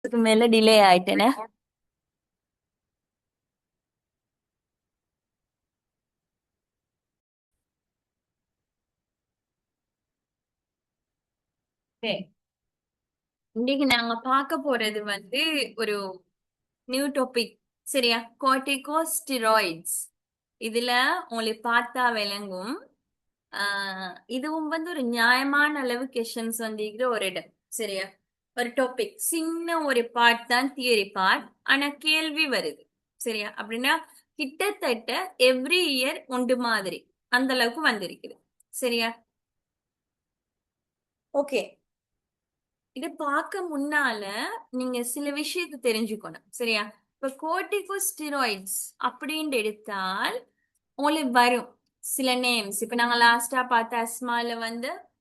இதுக்கு மேல டிலே ஆயிட்டேனே. சரி. இன்னைக்கு நாங்க பார்க்க போறது ஒரு நியூ டாபிக். சரியா? கார்டிகோஸ்டெராய்ட்ஸ். இதுல உங்களுக்கு பார்த்தா விளங்கும். இதுவும் ஒரு நியாயமான அளவு கொஸ்டின்ஸ் வந்திருக்கிற ஒரு இடம். சரியா? ஒரு டாபிக் சின்ன ஒரு பார்ட் தான் தியரி பார்ட். ஆனா கேள்வி வருது. சரியா? அப்படின்னா கிட்டத்தட்ட எவ்ரி இயர் ஒன்று மாதிரி அந்த அளவுக்கு வந்திருக்குது. சரியா? ஓகே. இத பார்க்க முன்னால நீங்க சில விஷயத்தை தெரிஞ்சுக்கணும். சரியா? இப்ப கோர்டிகோஸ்டெராய்ட்ஸ் அப்படின்னு எடுத்தால் உங்களுக்கு வரும் சில நேம்ஸ். இப்ப நாங்க லாஸ்டா பார்த்த அஸ்மால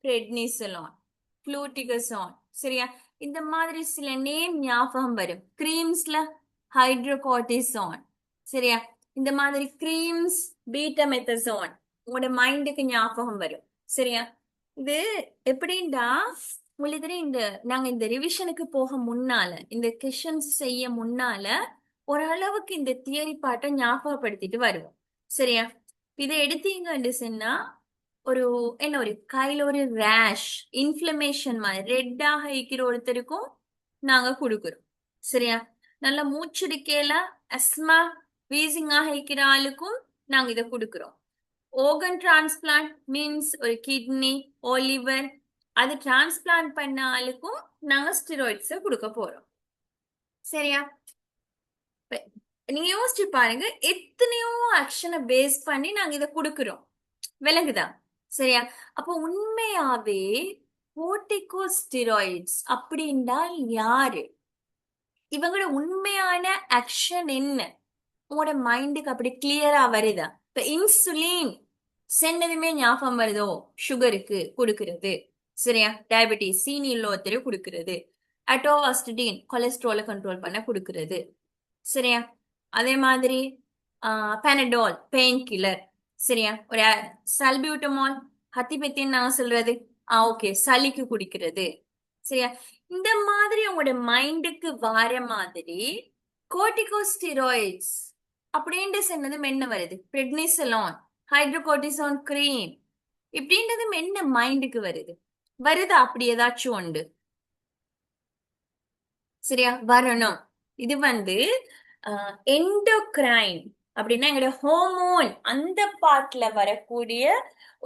பிரெட்னிசலோன், ஃப்ளூட்டிகசான். சரியா? இந்த மாதிரி சில நேம் ஞாபகம் வரும். கிரீம்ஸ்ல ஹைட்ரோகார்டிசான். சரியா? இந்த மாதிரி கிரீம்ஸ், பீட்டாமெத்தசோன் உங்களோட மைண்டுக்கு ஞாபகம் வரும். சரியா? இது எப்படின்னா உங்களுக்கு தெரியும், நாங்க இந்த ரிவிஷனுக்கு போக முன்னால, இந்த கொஷன்ஸ் செய்ய முன்னால ஓரளவுக்கு இந்த தியரி பாட்டை ஞாபகப்படுத்திட்டு வருவோம். சரியா? இதை எடுத்தீங்கன்னு சொன்னா ஒரு ஒரு கையில ஒரு ரேஷ், இன்ஃபிளமேஷன் மாதிரி ரெட்டாக இருக்கிற ஒருத்தருக்கும் நாங்க கொடுக்குறோம். சரியா? நல்ல மூச்சுடிக்கையில அஸ்மா, வீசிங்காக இருக்கிற ஆளுக்கும் நாங்க இதை கொடுக்குறோம். ஓர்கன் டிரான்ஸ்பிளான்ட் மீன்ஸ் ஒரு கிட்னி, ஒலிவர், அது டிரான்ஸ்பிளான்ட் பண்ண ஆளுக்கும் நாங்க ஸ்டெராய்ட்ஸ் கொடுக்க போறோம். சரியா? இப்ப நீங்க யோசிச்சு பாருங்க, எத்தனையோ ஆக்ஷனை பேஸ் பண்ணி நாங்க இதை கொடுக்கிறோம். விலங்குதா? சரியா? அப்போ உண்மையாவே கோர்டிகோஸ்டெராய்ட்ஸ் அப்படின்னா யாரு? இவங்களோட உண்மையான ஆக்ஷன் என்ன? உங்களோட மைண்டுக்கு அப்படி கிளியரா வருதா? இப்ப இன்சுலின் சென்னதுமே ஞாபகம் வருதோ? சுகருக்கு கொடுக்கிறது. சரியா? டயபெட்டிஸ், சீனி உள்ள ஒருத்தர் கொடுக்கிறது. அட்டோவாஸ்டின் கொலஸ்ட்ரால கண்ட்ரோல் பண்ண கொடுக்கிறது. சரியா? அதே மாதிரி பெனடால் பெயின் கில்லர். சரியா? ஒரு சல்பியூட்டமால், ஹத்திபெத்தின்னு நான் சொல்றது. ஓகே, சளிக்கு குடிக்கிறது. சரியா? இந்த மாதிரி உங்களோட மைண்டுக்கு வார மாதிரி கோர்டிகோஸ்டெராய்ட்ஸ் அப்படின்ட்டு சொன்னதும் என்ன வருது? பிரெட்னிசலான், ஹைட்ரோகோர்டிசான் கிரீம் இப்படின்றதும் என்ன மைண்டுக்கு வருது? வருதா அப்படி ஏதாச்சும் உண்டு? சரியா? வரணும். இது எண்டோக்ரைன் அப்படின்னா எங்களோட ஹோமோன் அந்த பார்ட்ல வரக்கூடிய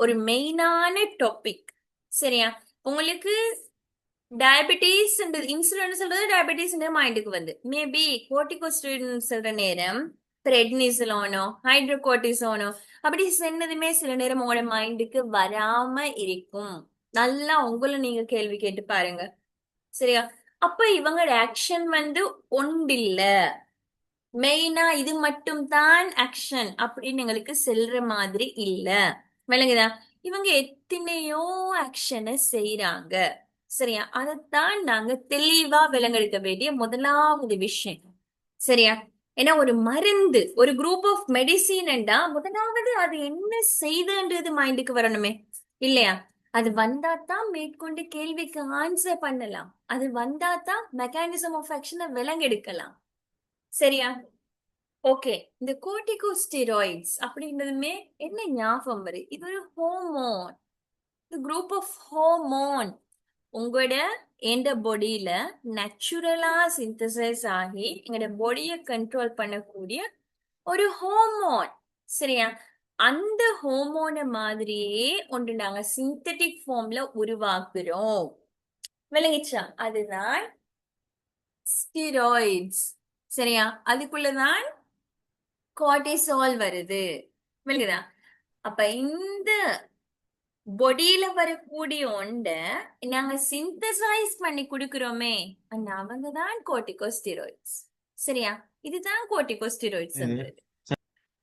ஒரு மெயினான டாபிக். சரியா? உங்களுக்கு டயபெட்டிஸ், இன்சுலின் சொல்றது டயபெட்டிஸ் மைண்டுக்கு மேபி கோர்டிகோஸ்டெராய்டு சொல்ற நேரம் பிரெட்னிசலோனோ ஹைட்ரோகோர்டிசோனோ அப்படி சொன்னதுமே சில நேரம் உங்களோட மைண்டுக்கு வராம இருக்கும். நல்லா உங்களை நீங்க கேள்வி கேட்டு பாருங்க. சரியா? அப்ப இவங்க ஆக்ஷன் ஒன்றில்ல. மெயினா இது மட்டும் தான் ஆக்ஷன் அப்படின்னு எங்களுக்கு செல்ற மாதிரி இல்ல. விளங்குதா? இவங்க எத்தனையோ ஆக்ஷனை செய்யறாங்க. சரியா? அதைத்தான் நாங்க தெளிவா விளங்கெடுக்க வேண்டிய முதலாவது விஷயம். சரியா? ஏன்னா ஒரு மருந்து, ஒரு குரூப் ஆஃப் மெடிசின்டா முதலாவது அது என்ன செய்துன்றது மைண்டுக்கு வரணுமே. இல்லையா? அது வந்தாதான் மேற்கொண்டு கேள்விக்கு ஆன்சர் பண்ணலாம். அது வந்தாதான் மெக்கானிசம் ஆஃப் ஆக்ஷனை விலங்கெடுக்கலாம். சரியா? ஓகே. இந்த கோர்டிகோஸ்டெராய்ட்ஸ் அப்படின்றதுமே என்ன ஞாபகம் வருது? இது ஒரு ஹோமோன், குரூப் ஆஃப் ஹோமோன் உங்களோட எந்த பாடியில நேச்சுரலா சிந்தசைஸ் ஆகி எங்களோட பாடியை கண்ட்ரோல் பண்ணக்கூடிய ஒரு ஹோமோன். சரியா? அந்த ஹோமோனை மாதிரியே ஒன்று நாங்க சிந்தட்டிக் ஃபார்ம்ல உருவாக்குறோம். விளங்கிச்சா? அதுதான் ஸ்டீராய்ட்ஸ். சரியா? அதுக்குள்ளதான் கார்டிசால் வருது. விளங்குதா? அப்ப இந்த பொடியில வரக்கூடிய ஒண்ட நாங்க சிந்தசைஸ் பண்ணி குடுக்கிறோமே, அந்த அவங்கதான் கோர்டிகோஸ்டெராய்ட்ஸ். சரியா? இதுதான் கோர்டிகோஸ்டெராய்ட்ஸ்ன்றது.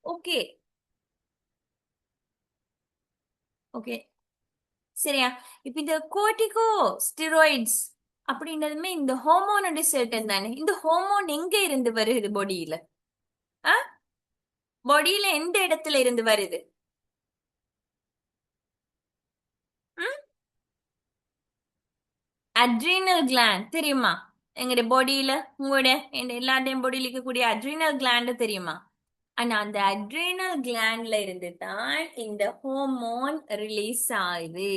ஓகே. ஓகே. சரியா? இப்ப இந்த கோர்டிகோஸ்டெராய்ட்ஸ் அப்படின்றதுமே இந்த ஹார்மோனோட சேர்ட்டன் தானே. இந்த ஹார்மோன் எங்க இருந்து வருது பொடியில? பொடியில எந்த இடத்துல இருந்து வருது? அட்ரீனல் கிளாண்ட் தெரியுமா? எங்களுடைய பாடியில உங்களோட எல்லாருடையும் பாடியில இருக்கக்கூடிய அட்ரினல் கிளாண்ட் தெரியுமா? ஆனா அந்த அட்ரினல் கிளாண்ட்ல இருந்து தான் இந்த ஹோமோன் ரிலீஸ் ஆகுது.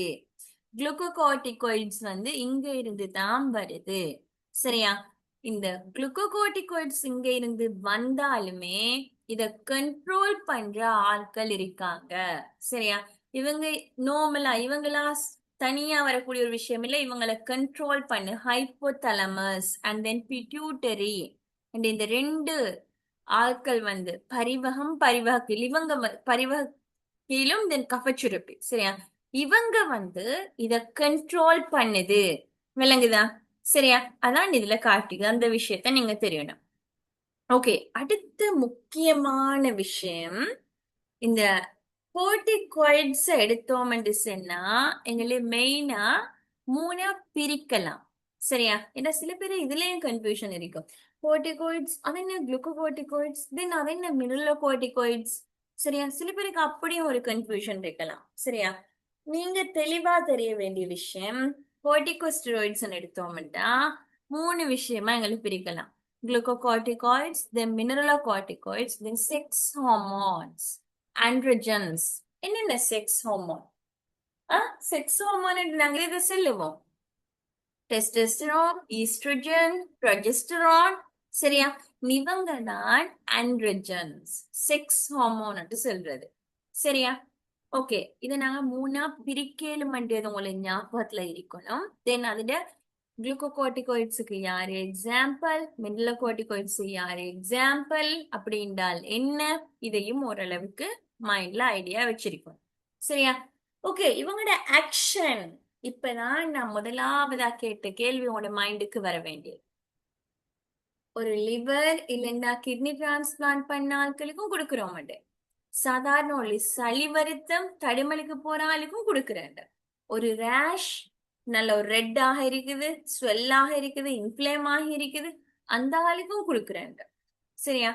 குளுக்கோகார்டிகாய்ட்ஸ் வந்து இங்க இருந்து தான் வருது. சரியா? இந்த குளுக்கோகார்டிகாய்ட்ஸ் இங்க இருந்து வந்தாலுமே இத கண்ட்ரோல் பண்ற ஆட்கள் இருக்காங்க. சரியா? இவங்க நார்மலா இவங்களா தனியா வரக்கூடிய ஒரு விஷயம் இல்ல. இவங்களை கண்ட்ரோல் பண்ணு hypothalamus and then pituitary and இந்த ரெண்டு ஆட்கள் வந்து பரிவகம் பரிவகத்தில் இவங்க பரிவகத்திலும் தென் கஃபச்சுரப்பி. சரியா? இவங்க வந்து இத கண்ட்ரோல் பண்ணுது. விளங்குதா? சரியா? அதான் இதுல காட்டுது. அந்த விஷயத்த நீங்க தெரியணும். ஓகே, அடுத்த முக்கியமான விஷயம் இந்த கோர்டிகாய்ட்ஸ் எடுத்தோம் என்று சொன்னா எங்களை மெயினா மூணா பிரிக்கலாம். சரியா? ஏன்னா சில பேர் இதுலயும் கன்ஃபியூஷன் இருக்கும். கோர்டிகாய்ட்ஸ் அது என்ன, குளுக்கோகார்டிகாய்ட்ஸ் தென் அது என்ன மினரலோகார்டிகாய்ட்ஸ். சரியா? சில பேருக்கு அப்படியும் ஒரு கன்ஃபியூஷன் இருக்கலாம். சரியா? நீங்க தெளிவா தெரிய வேண்டிய விஷயம், கோர்டிகோஸ்டெராய்ட்ஸ் எடுத்தோம்னா மூணு விஷயமா எங்களுக்கு பிரிக்கலாம். Glucocorticoids, then mineralocorticoids, then sex hormones, androgens. என்னென்ன செக்ஸ் ஹார்மோன்? செக்ஸ் ஹார்மோன் நாங்க இதை சொல்லுவோம். Testosterone, oestrogen, progesterone. சரியா? இவங்க தான் ஆண்ட்ரோஜன்ஸ், செக்ஸ் ஹார்மோன் சொல்றது. சரியா? ஓகே, இதை நாங்க மூணா பிரிக்கலும் உங்களுக்கு ஞாபகத்துல இருக்கணும். தென் அதுல குளுக்கோகார்டிகாய்ட்ஸுக்கு யாரு எக்ஸாம்பிள், மினரலோகார்டிகாய்ட்ஸுக்கு யாரு எக்ஸாம்பிள் அப்படின்றால் என்ன, இதையும் ஓரளவுக்கு மைண்ட்ல ஐடியா வச்சிருக்கோம். சரியா? ஓகே, இவங்களோட ஆக்ஷன் இப்பதான் நான் முதலாவதா கேட்ட கேள்வி உங்களோட மைண்டுக்கு வர வேண்டியது. ஒரு லிவர் இல்லைன்னா கிட்னி டிரான்ஸ்பிளான்ட் பண்ண ஆட்களுக்கும் கொடுக்குறோம். சாதாரண ஒரு சளி வருத்தம் தடுமலுக்கு போற ஆளுக்கும் கொடுக்குறேன். ஒரு ரேஷ் நல்ல ஒரு ரெட்டாக இருக்குது, ஸ்வெல்லாக இருக்குது, இன்ஃப்ளேம் ஆகி இருக்குது, அந்த ஆளுக்கும் கொடுக்குறேன். சரியா?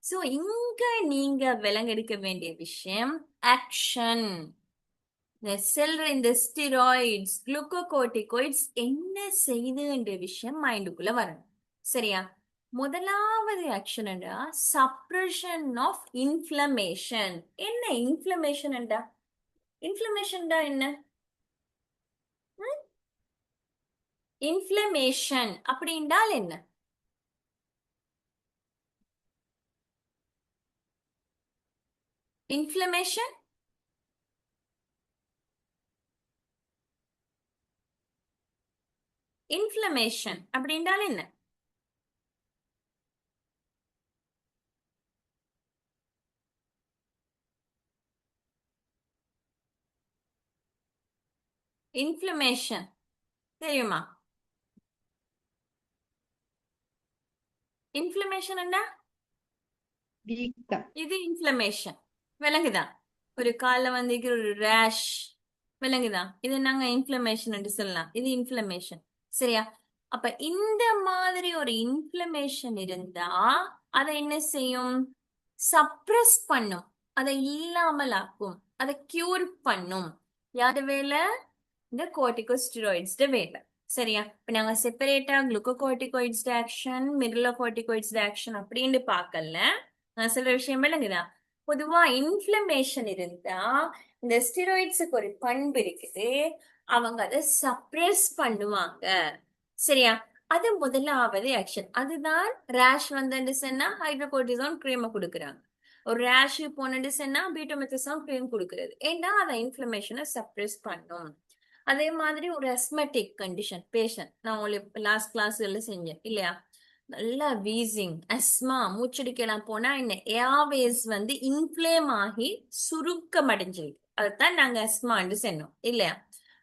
சோ இங்க நீங்க விலங்கெடுக்க வேண்டிய விஷயம் ஆக்ஷன். இந்த ஸ்டிராய்ட்ஸ் குளுக்கோகார்டிகாய்ட்ஸ் என்ன செய்யுதுன்ற விஷயம் மைண்டுக்குள்ள வரணும். சரியா? முதலாவது ஆக்ஷன் சப்ரஷன் ஆஃப் இன்ஃப்ளமேஷன். என்ன இன்ஃப்ளமேஷன்? இன்ஃப்ளமேஷன் என்ன? இன்ஃப்ளமேஷன் அப்படின்றால் என்ன? இன்ஃப்ளமேஷன் இன்ஃப்ளமேஷன் அப்படின்றால் என்ன? இன்ஃப்ளமேஷன் தெரியுமா? இன்ஃப்ளமேஷன் என்ன? வீக்கம். இது இன்ஃப்ளமேஷன். விளங்குதா? ஒரு கால்ல வந்து ஒரு ரேஷ். விளங்குதா? இது நாங்க இன்ஃப்ளமேஷன் என்று சொல்லலாம். இது இன்ஃப்ளமேஷன். சரியா? அப்ப இந்த மாதிரி ஒரு இன்ஃப்ளமேஷன் இருந்தா அதை என்ன செய்யும்? சப்ரஸ் பண்ணும். அதை இல்லாமல் ஆக்கும். அதை கியூர் பண்ணும். யாரு வேலை? இந்த கோர்டிகோஸ்டெராய்ட்ஸ் வேலை. சரியா? இப்ப நாங்க செப்பரேட்டா குளுக்கோகார்டிகாய்ட்ஸ் ஆக்ஷன், மினரலோகார்டிகாய்ட்ஸ் ஆக்ஷன் அப்படின்னு பார்க்கல. நான் சொல்ற விஷயம் விளங்குதா? பொதுவா இன்ஃப்ளமேஷன் இருந்தா இந்த ஸ்டெராய்ட்ஸுக்கு ஒரு பண்பு இருக்குது, அவங்க அதை சப்ரஸ் பண்ணுவாங்க. சரியா? அது முதலாவது ஆக்ஷன். அதுதான் ரேஷ் வந்து சொன்னா ஹைட்ரோகோர்டிசோன் கிரீமை கொடுக்குறாங்க. ஒரு ரேஷ் போனது சொன்னா பீட்டோமெத்தசோன் கிரீம் கொடுக்கறது. ஏன்னா அதை இன்ஃப்ளமேஷனை சப்ரஸ் பண்ணும். அதே மாதிரி ஒரு அஸ்மெட்டிக் கண்டிஷன் பேஷண்ட், நான் உங்களுக்கு லாஸ்ட் கிளாஸ்ல செஞ்சேன் இல்லையா? நல்லா வீசிங் அஸ்மா மூச்சடிக்கலாம் போனா இந்த ஏர்வேஸ் வந்து இன்ஃப்ளேம் ஆகி சுருக்கம் அடைஞ்சிருக்கு. அதைத்தான் நாங்க அஸ்மான்னு சொன்னோம் இல்லையா?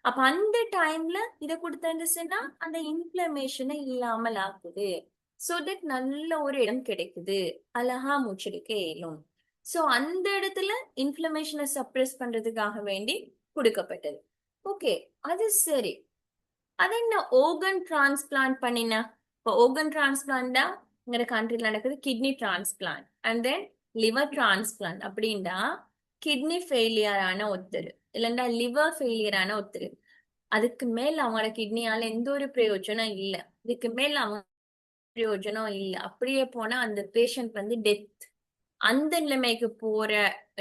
அப்ப அந்த டைம்ல இதை கொடுத்தேன்னு சொன்னா அந்த இன்ஃப்ளமேஷனை இல்லாமல் ஆக்குது. சோ தட் நல்ல ஒரு இடம் கிடைக்குது, அழகா மூச்சடிக்க இயலும். சோ அந்த இடத்துல இன்ஃப்ளமேஷனை சப்ரஸ் பண்றதுக்காக வேண்டி கொடுக்கப்பட்டது. ஓகே, அது சரி. அது என்ன ஓர்கன் டிரான்ஸ்பிளான்ட் பண்ணினா? இப்போ ஓர்கன் டிரான்ஸ்பிளான்டா எங்க கண்ட்ரில நடக்குது kidney transplant and then liver transplant. அப்படின்னா கிட்னி ஃபெயிலியர் ஆன ஒருத்தர் இல்லைன்னா லிவர் ஃபெயிலியர் ஆன ஒருத்தர், அதுக்கு மேல் அவங்களோட கிட்னியால எந்த ஒரு பிரயோஜனம் இல்லை. இதுக்கு மேல் அவங்க பிரயோஜனம் இல்ல. அப்படியே போனா அந்த பேஷண்ட் வந்து டெத் அந்த நிலைமைக்கு போற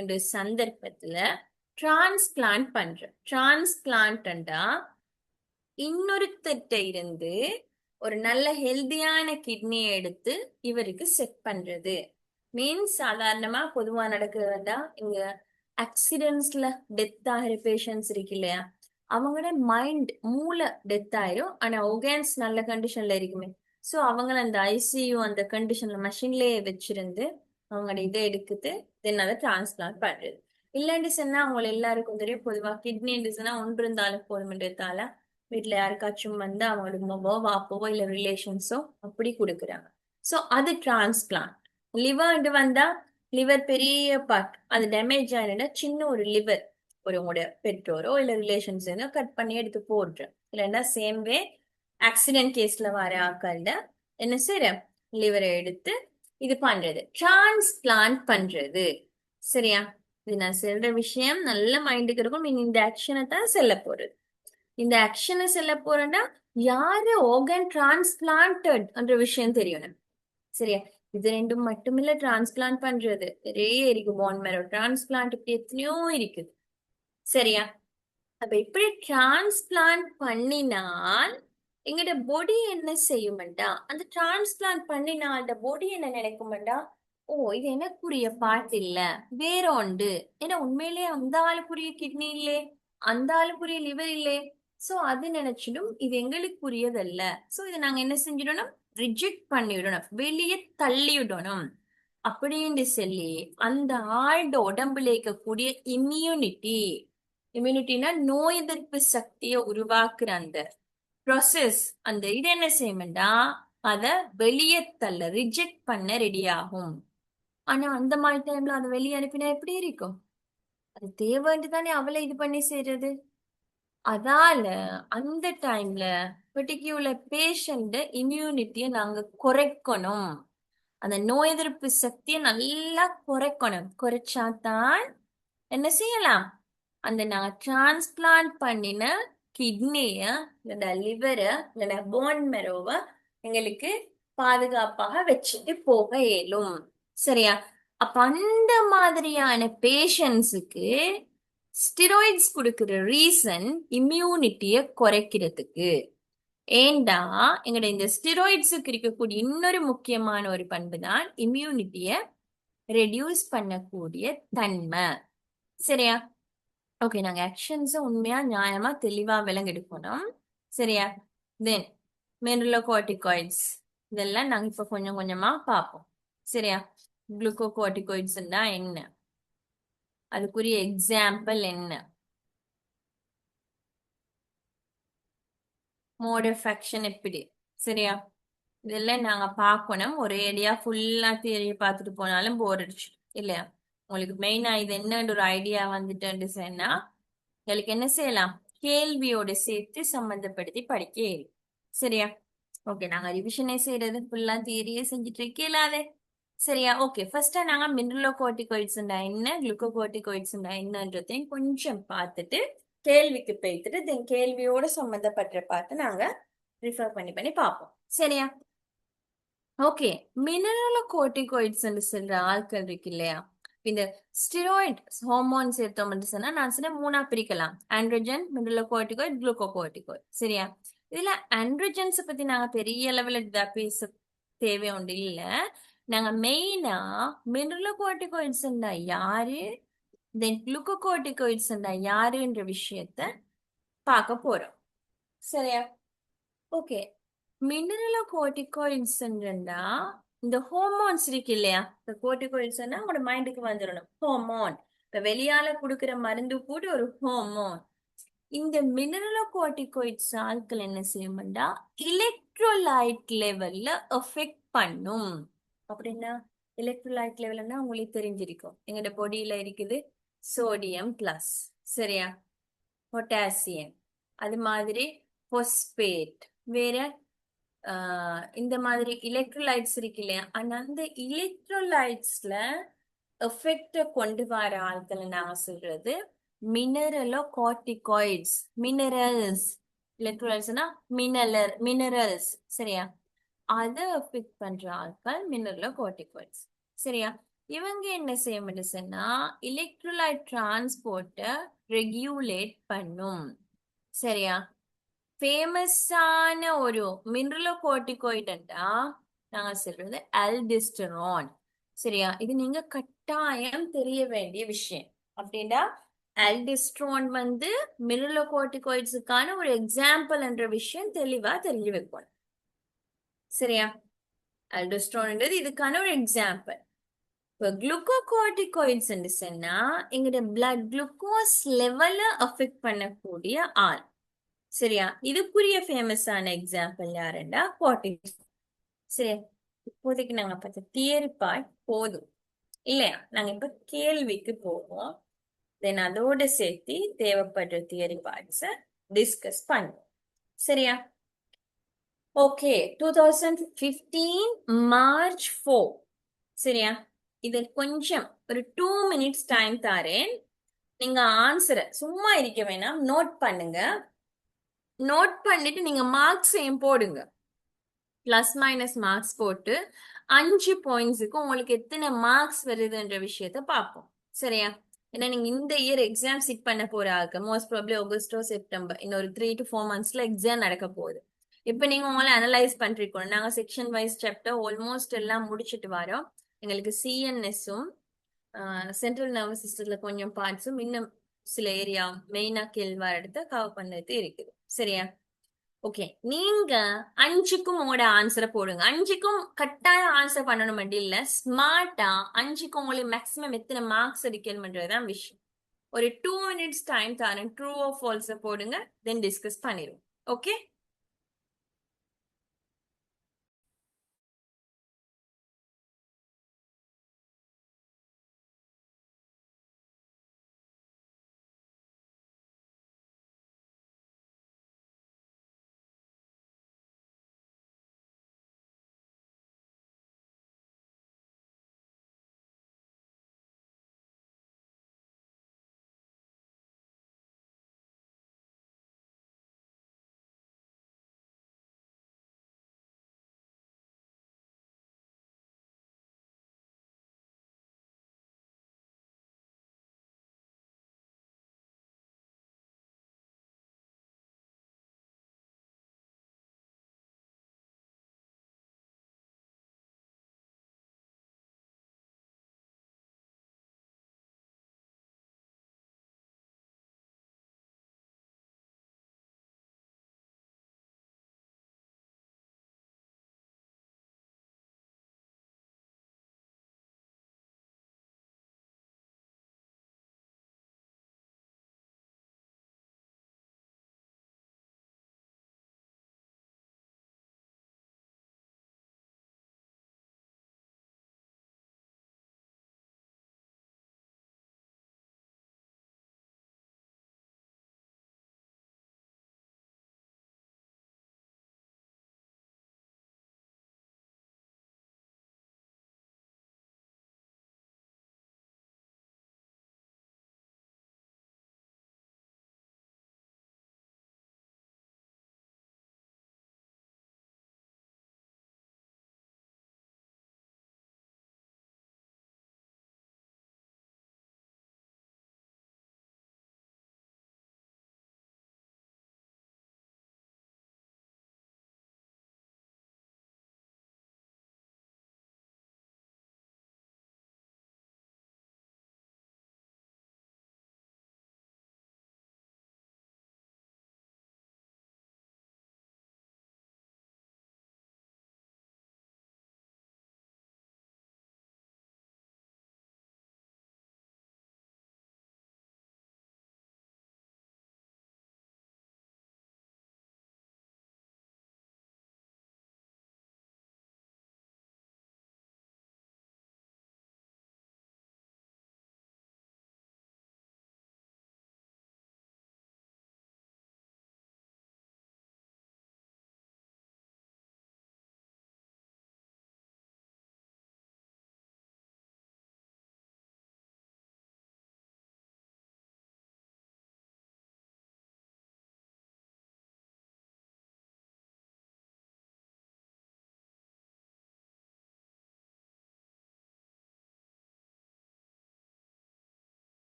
இந்த சந்தர்ப்பத்துல டிரான்ஸ்பிளான்ட் பண்ற. டிரான்ஸ்பிளான்டா இன்னொருத்தட்ட இருந்து ஒரு நல்ல ஹெல்தியான கிட்னியை எடுத்து இவருக்கு செட் பண்றது. மீன்ஸ் சாதாரணமா பொதுவா நடக்கிறதா இங்க ஆக்சிடென்ட்ஸ்ல டெத் ஆகிற பேஷண்ட்ஸ் இருக்கு இல்லையா, அவங்களோட மைண்ட் மூளை டெத் ஆயிரும், ஆனா organs நல்ல கண்டிஷன்ல இருக்குமே. சோ அவங்கள அந்த ஐசியூ அந்த கண்டிஷன்ல மெஷின்லயே வச்சிருந்து அவங்களோட இதை எடுக்குது, தென் அதை டிரான்ஸ்பிளான்ட் பண்றது. இல்லாண்டி சொன்னா அவங்க எல்லாருக்கும் தெரியும், பொதுவா கிட்னி இருந்துச்சுன்னா ஒன்று இருந்தாலும் போதும்ன்றதால வீட்டுல யாருக்காச்சும் வந்து அவங்களோட உமாவோ வாப்பவோ இல்ல ரிலேஷன்ஸோ அப்படி கொடுக்குறாங்க. சோ அது டிரான்ஸ்பிளான்ட். லிவர் வந்தா லிவர் பெரிய பார்ட் அது டேமேஜ் ஆயிடுனா சின்ன ஒரு லிவர் ஒரு உங்களோட பெற்றோரோ இல்ல ரிலேஷன்ஸ் கட் பண்ணி எடுத்து போடுறேன். இல்லைன்னா சேம் வே ஆக்சிடென்ட் கேஸ்ல வர ஆக்கள்ல என்ன செய்யற, லிவரை எடுத்து இது பண்றது டிரான்ஸ்பிளான்ட் பண்றது. சரியா? இது நான் சொல்ற விஷயம் நல்ல மைண்டுக்கு இருக்கும். நீங்க இந்த ஆக்ஷனை தான் செல்ல போறது. இந்த ஆக்ஷனை செல்ல போறேன்னா யாரு ஆர்கன் டிரான்ஸ்பிளான்டட் என்ற விஷயம் தெரியணும். சரியா? இது ரெண்டும் மட்டுமில்ல டிரான்ஸ்பிளான்ட் பண்றது நிறைய இருக்கு. போன் மேரோ டிரான்ஸ்பிளான்ட் இப்படி எத்தனையோ இருக்குது. சரியா? அப்ப இப்படி டிரான்ஸ்பிளான்ட் பண்ணினால் எங்கட பொடி என்ன செய்யுமெண்டா, அந்த டிரான்ஸ்பிளான்ட் பண்ணினால் அந்த பொடி என்ன நினைக்குமெண்டா, ஓ இது எனக்குரிய பார்ட் இல்ல, வேற உண்டு. ஏன்னா உண்மையிலேயே அந்த ஆளுக்குரிய கிட்னி இல்லே, அந்த ஆளுக்குரிய லிவர் இல்லே. சோ அது நினைச்சிடும் இது எங்களுக்குரியதல்ல. சோ இதை நாங்க என்ன செஞ்சிடணும், ரிஜெக்ட் பண்ணிவிடணும், வெளியே தள்ளிவிடணும். அப்படின்னு சொல்லி அந்த ஆளோட உடம்புல இருக்கக்கூடிய இம்யூனிட்டி, இம்யூனிட்டினா நோய் எதிர்ப்பு சக்தியை உருவாக்குற அந்த ப்ராசஸ், அந்த இது என்ன செய்யும்டா அத வெளியே தள்ள ரிஜெக்ட் பண்ண ரெடி ஆகும். ஆனா அந்த மாதிரி டைம்ல அதை வெளியே அனுப்பினா எப்படி இருக்கும்? அது தேவைன்னு தானே அவளை இது பண்ணி செய்யறது. அதால அந்த டைம்ல பர்டிகுலர் பேஷண்ட் இம்யூனிட்டியை நாங்க குறைக்கணும். அந்த நோய் எதிர்ப்பு சக்தியை நல்லா குறைக்கணும். குறைச்சாதான் என்ன செய்யலாம், அந்த நான் டிரான்ஸ்பிளான்ட் பண்ணின கிட்னிய இல்ல லிவரை இல்ல போன் மெரோவை எங்களுக்கு பாதுகாப்பாக வச்சுட்டு போக இயலும். சரியா? அப்ப அந்த மாதிரியான பேஷண்ட்ஸுக்கு ஸ்டிராய்ட்ஸ் கொடுக்கிற ரீசன் இம்யூனிட்டியை குறைக்கிறதுக்கு. ஏண்டா எங்கட இந்த ஸ்டிராய்ட்ஸுக்கு இருக்கக்கூடிய இன்னொரு முக்கியமான ஒரு பண்பு தான் இம்யூனிட்டிய ரெடியூஸ் பண்ணக்கூடிய தன்மை. சரியா? ஓகே, நாங்க ஆக்ஷன்ஸ் உண்மையா நியாயமா தெளிவா விளங்கெடுக்கணும். சரியா? தென் மெனுலோகார்டிகாய்ட்ஸ் இதெல்லாம் நாங்க இப்ப கொஞ்சம் கொஞ்சமா பார்ப்போம். சரியா? குளுக்கோகார்டிகாய்ட்ஸ்னா என்ன, அதுக்குரிய எக்ஸாம்பிள் என்ன, மோட் ஆஃப் ஆக்ஷன் எப்படி. சரியா? இதெல்லாம் நாங்க பார்க்கணும். ஒரே ஐடியா ஃபுல்லா தியரிய பார்த்துட்டு போனாலும் போர் அடிச்சு இல்லையா? உங்களுக்கு மெயினா இது என்னன்னு ஒரு ஐடியா வந்துட்டு சொன்னா உங்களுக்கு என்ன செய்யலாம், கேள்வியோட சேர்த்து சம்பந்தப்படுத்தி படிக்க இயலும். சரியா? ஓகே, நாங்க ரிவிஷனே செய்யறது ஃபுல்லா தியரியே செஞ்சுட்டு இருக்கலாதே. சரியா? ஓகே, ஃபர்ஸ்டா நாங்க மினரலோகார்டிகாய்ட்ஸ் என்ன குளுக்கோகார்டிகாய்ட்ஸ் என்னன்றதையும் கொஞ்சம் பார்த்துட்டு கேள்விக்கு போய்த்துட்டு தென் கேள்வியோட சம்பந்தப்பட்ட பார்த்து நாங்க ரிஃபர் பண்ணி பண்ணி பார்ப்போம். சரியா? ஓகே, மினரலோகார்டிகாய்ட்ஸ் சொல்ற ஆட்கள் இருக்கு இல்லையா, இந்த ஸ்டிராய்ட் ஹார்மோன்ஸ் எடுத்தோம்னு சொன்னா நான் சொன்ன மூணா பிரிக்கலாம், ஆண்ட்ரோஜன், மினரலோகார்டிகாய்ட், குளுக்கோகார்டிகாய்ட். சரியா? இதுல ஆண்ட்ரோஜன்ஸ் பத்தி நாங்க பெரிய லெவல்ல பேச தேவை உண்டு இல்ல. நாங்க மெயினா மினரலோகார்டிகாய்ட்ஸ் யாரு தென் குளுக்கோகார்டிகாய்ட்ஸ் யாருன்ற விஷயத்த பார்க்க போறோம். சரியா? ஓகே, மினரலோகார்டிகாய்ட்ஸ் இந்த ஹோமோன்ஸ் இருக்கு இல்லையா, இந்த கோர்டிகாய்ட்ஸ் உங்களோட மைண்டுக்கு வந்துடணும், ஹோமோன். இப்ப வெளியால கொடுக்கிற மருந்து கூட ஒரு ஹோமோன். இந்த மினரலோகார்டிகாய்ட்ஸ் ஆட்கள் என்ன செய்யும்டா எலக்ட்ரோலைட் லெவல்ல எஃபெக்ட் பண்ணும். அப்படின்னா எலக்ட்ரோலைட் லெவல்னா உங்களுக்கு தெரிஞ்சிருக்கும், எங்கட பொடியில இருக்குது சோடியம் பிளஸ், சரியா, பொட்டாசியம், அது மாதிரி பொஸ்பேட், வேற இந்த மாதிரி எலக்ட்ரோலைட்ஸ் இருக்கு இல்லையா, அந்த எலக்ட்ரோலைட்ஸ்ல எஃபெக்ட கொண்டு வர ஆட்கள் நாங்க சொல்றது மினரலோகார்டிகாய்ட்ஸ். Minerals, எலக்ட்ரோலைட்ஸ்னா minerals. சரியா? அதை அஃபெக்ட் பண்ற ஆட்கள் மினரலோகார்டிகாய்ட்ஸ். சரியா? இவங்க என்ன செய்ய முடியும்னா எலக்ட்ரோலைட் டிரான்ஸ்போர்ட்டை ரெகுலேட் பண்ணும். சரியா? ஃபேமஸான ஒரு மினரலோகார்டிகாய்டா நாங்க சொல்றது அல்டிஸ்டரான். சரியா? இது நீங்க கட்டாயம் தெரிய வேண்டிய விஷயம். அப்படின்னா அல்டிஸ்ட்ரான் வந்து மினரலோகார்டிகாய்ட்ஸுக்கான ஒரு எக்ஸாம்பிள் என்ற விஷயம் தெளிவா தெரிஞ்சு வைக்கணும். சரியா? அல்டோஸ்டரான்ன்றது இதுக்கான ஒரு எக்ஸாம்பிள். இப்போ குளுக்கோகார்டிகாய்ட்ஸ் சொன்னா எங்களோட பிளட் குளுக்கோஸ் லெவலை அஃபெக்ட் பண்ணக்கூடிய ஆள். சரியா? இதுக்குரிய ஃபேமஸான எக்ஸாம்பிள் யாருண்டா கார்டிகாய்ட்ஸ். சரியா? இப்போதைக்கு நாங்க பார்த்த தியரி பார்ட் போதும் இல்லையா? நாங்க இப்ப கேள்விக்கு போவோம். தென் அதோட சேர்த்து தேவைப்படுற தியரி பார்ட்ஸை டிஸ்கஸ் பண்ணுவோம். சரியா? Okay, 2015 March 4. சரியா? இது கொஞ்சம் ஒரு 2 minutes டைம் தாரேன். நீங்க ஆன்சரை சும்மா இருக்க வேணாம், நோட் பண்ணுங்க. நோட் பண்ணிட்டு நீங்க மார்க்ஸையும் போடுங்க. பிளஸ் மைனஸ் மார்க்ஸ் போட்டு 5 பாயிண்ட்ஸுக்கு உங்களுக்கு எத்தனை மார்க்ஸ் வருதுன்ற விஷயத்த பார்ப்போம். சரியா? ஏன்னா நீங்க இந்த இயர் எக்ஸாம் சிட் பண்ண போற ஆளுக்கு மோஸ்ட் ப்ராப்ளி ஆகஸ்டோ செப்டம்பர் இன்னொரு 3 to 4 monthsல எக்ஸாம் நடக்க போகுது. இப்ப நீங்க உங்களை அனலைஸ் பண்றீங்க. நாங்க செக்ஷன் வைஸ் சாப்டர் ஆல்மோஸ்ட் எல்லாம் முடிச்சிட்டு வரோம். எங்களுக்கு சிஎன்எஸும் சென்ட்ரல் நர்வஸ் சிஸ்டத்துல கொஞ்சம் பார்ட்ஸும் இன்னும் சில ஏரியா மெயினா கேள்வா எடுத்து கவர் பண்ணது இருக்குது. சரியா? ஓகே, நீங்க 5க்கும் உங்களோட ஆன்சரை போடுங்க. 5க்கும் கட்டாயம் ஆன்சர் பண்ணணும் அப்படி இல்ல, ஸ்மார்ட்டா 5க்கும் உங்களுக்கு மேக்ஸிமம் எத்தனை மார்க்ஸ் எடுக்கணும்ன்றதுதான் விஷயம். ஒரு 2 minutes டைம் தரேன். ட்ரூ ஆர் ஃபால்ஸ் போடுங்க, தென் டிஸ்கஸ் பண்ணிடுவோம். ஓகே.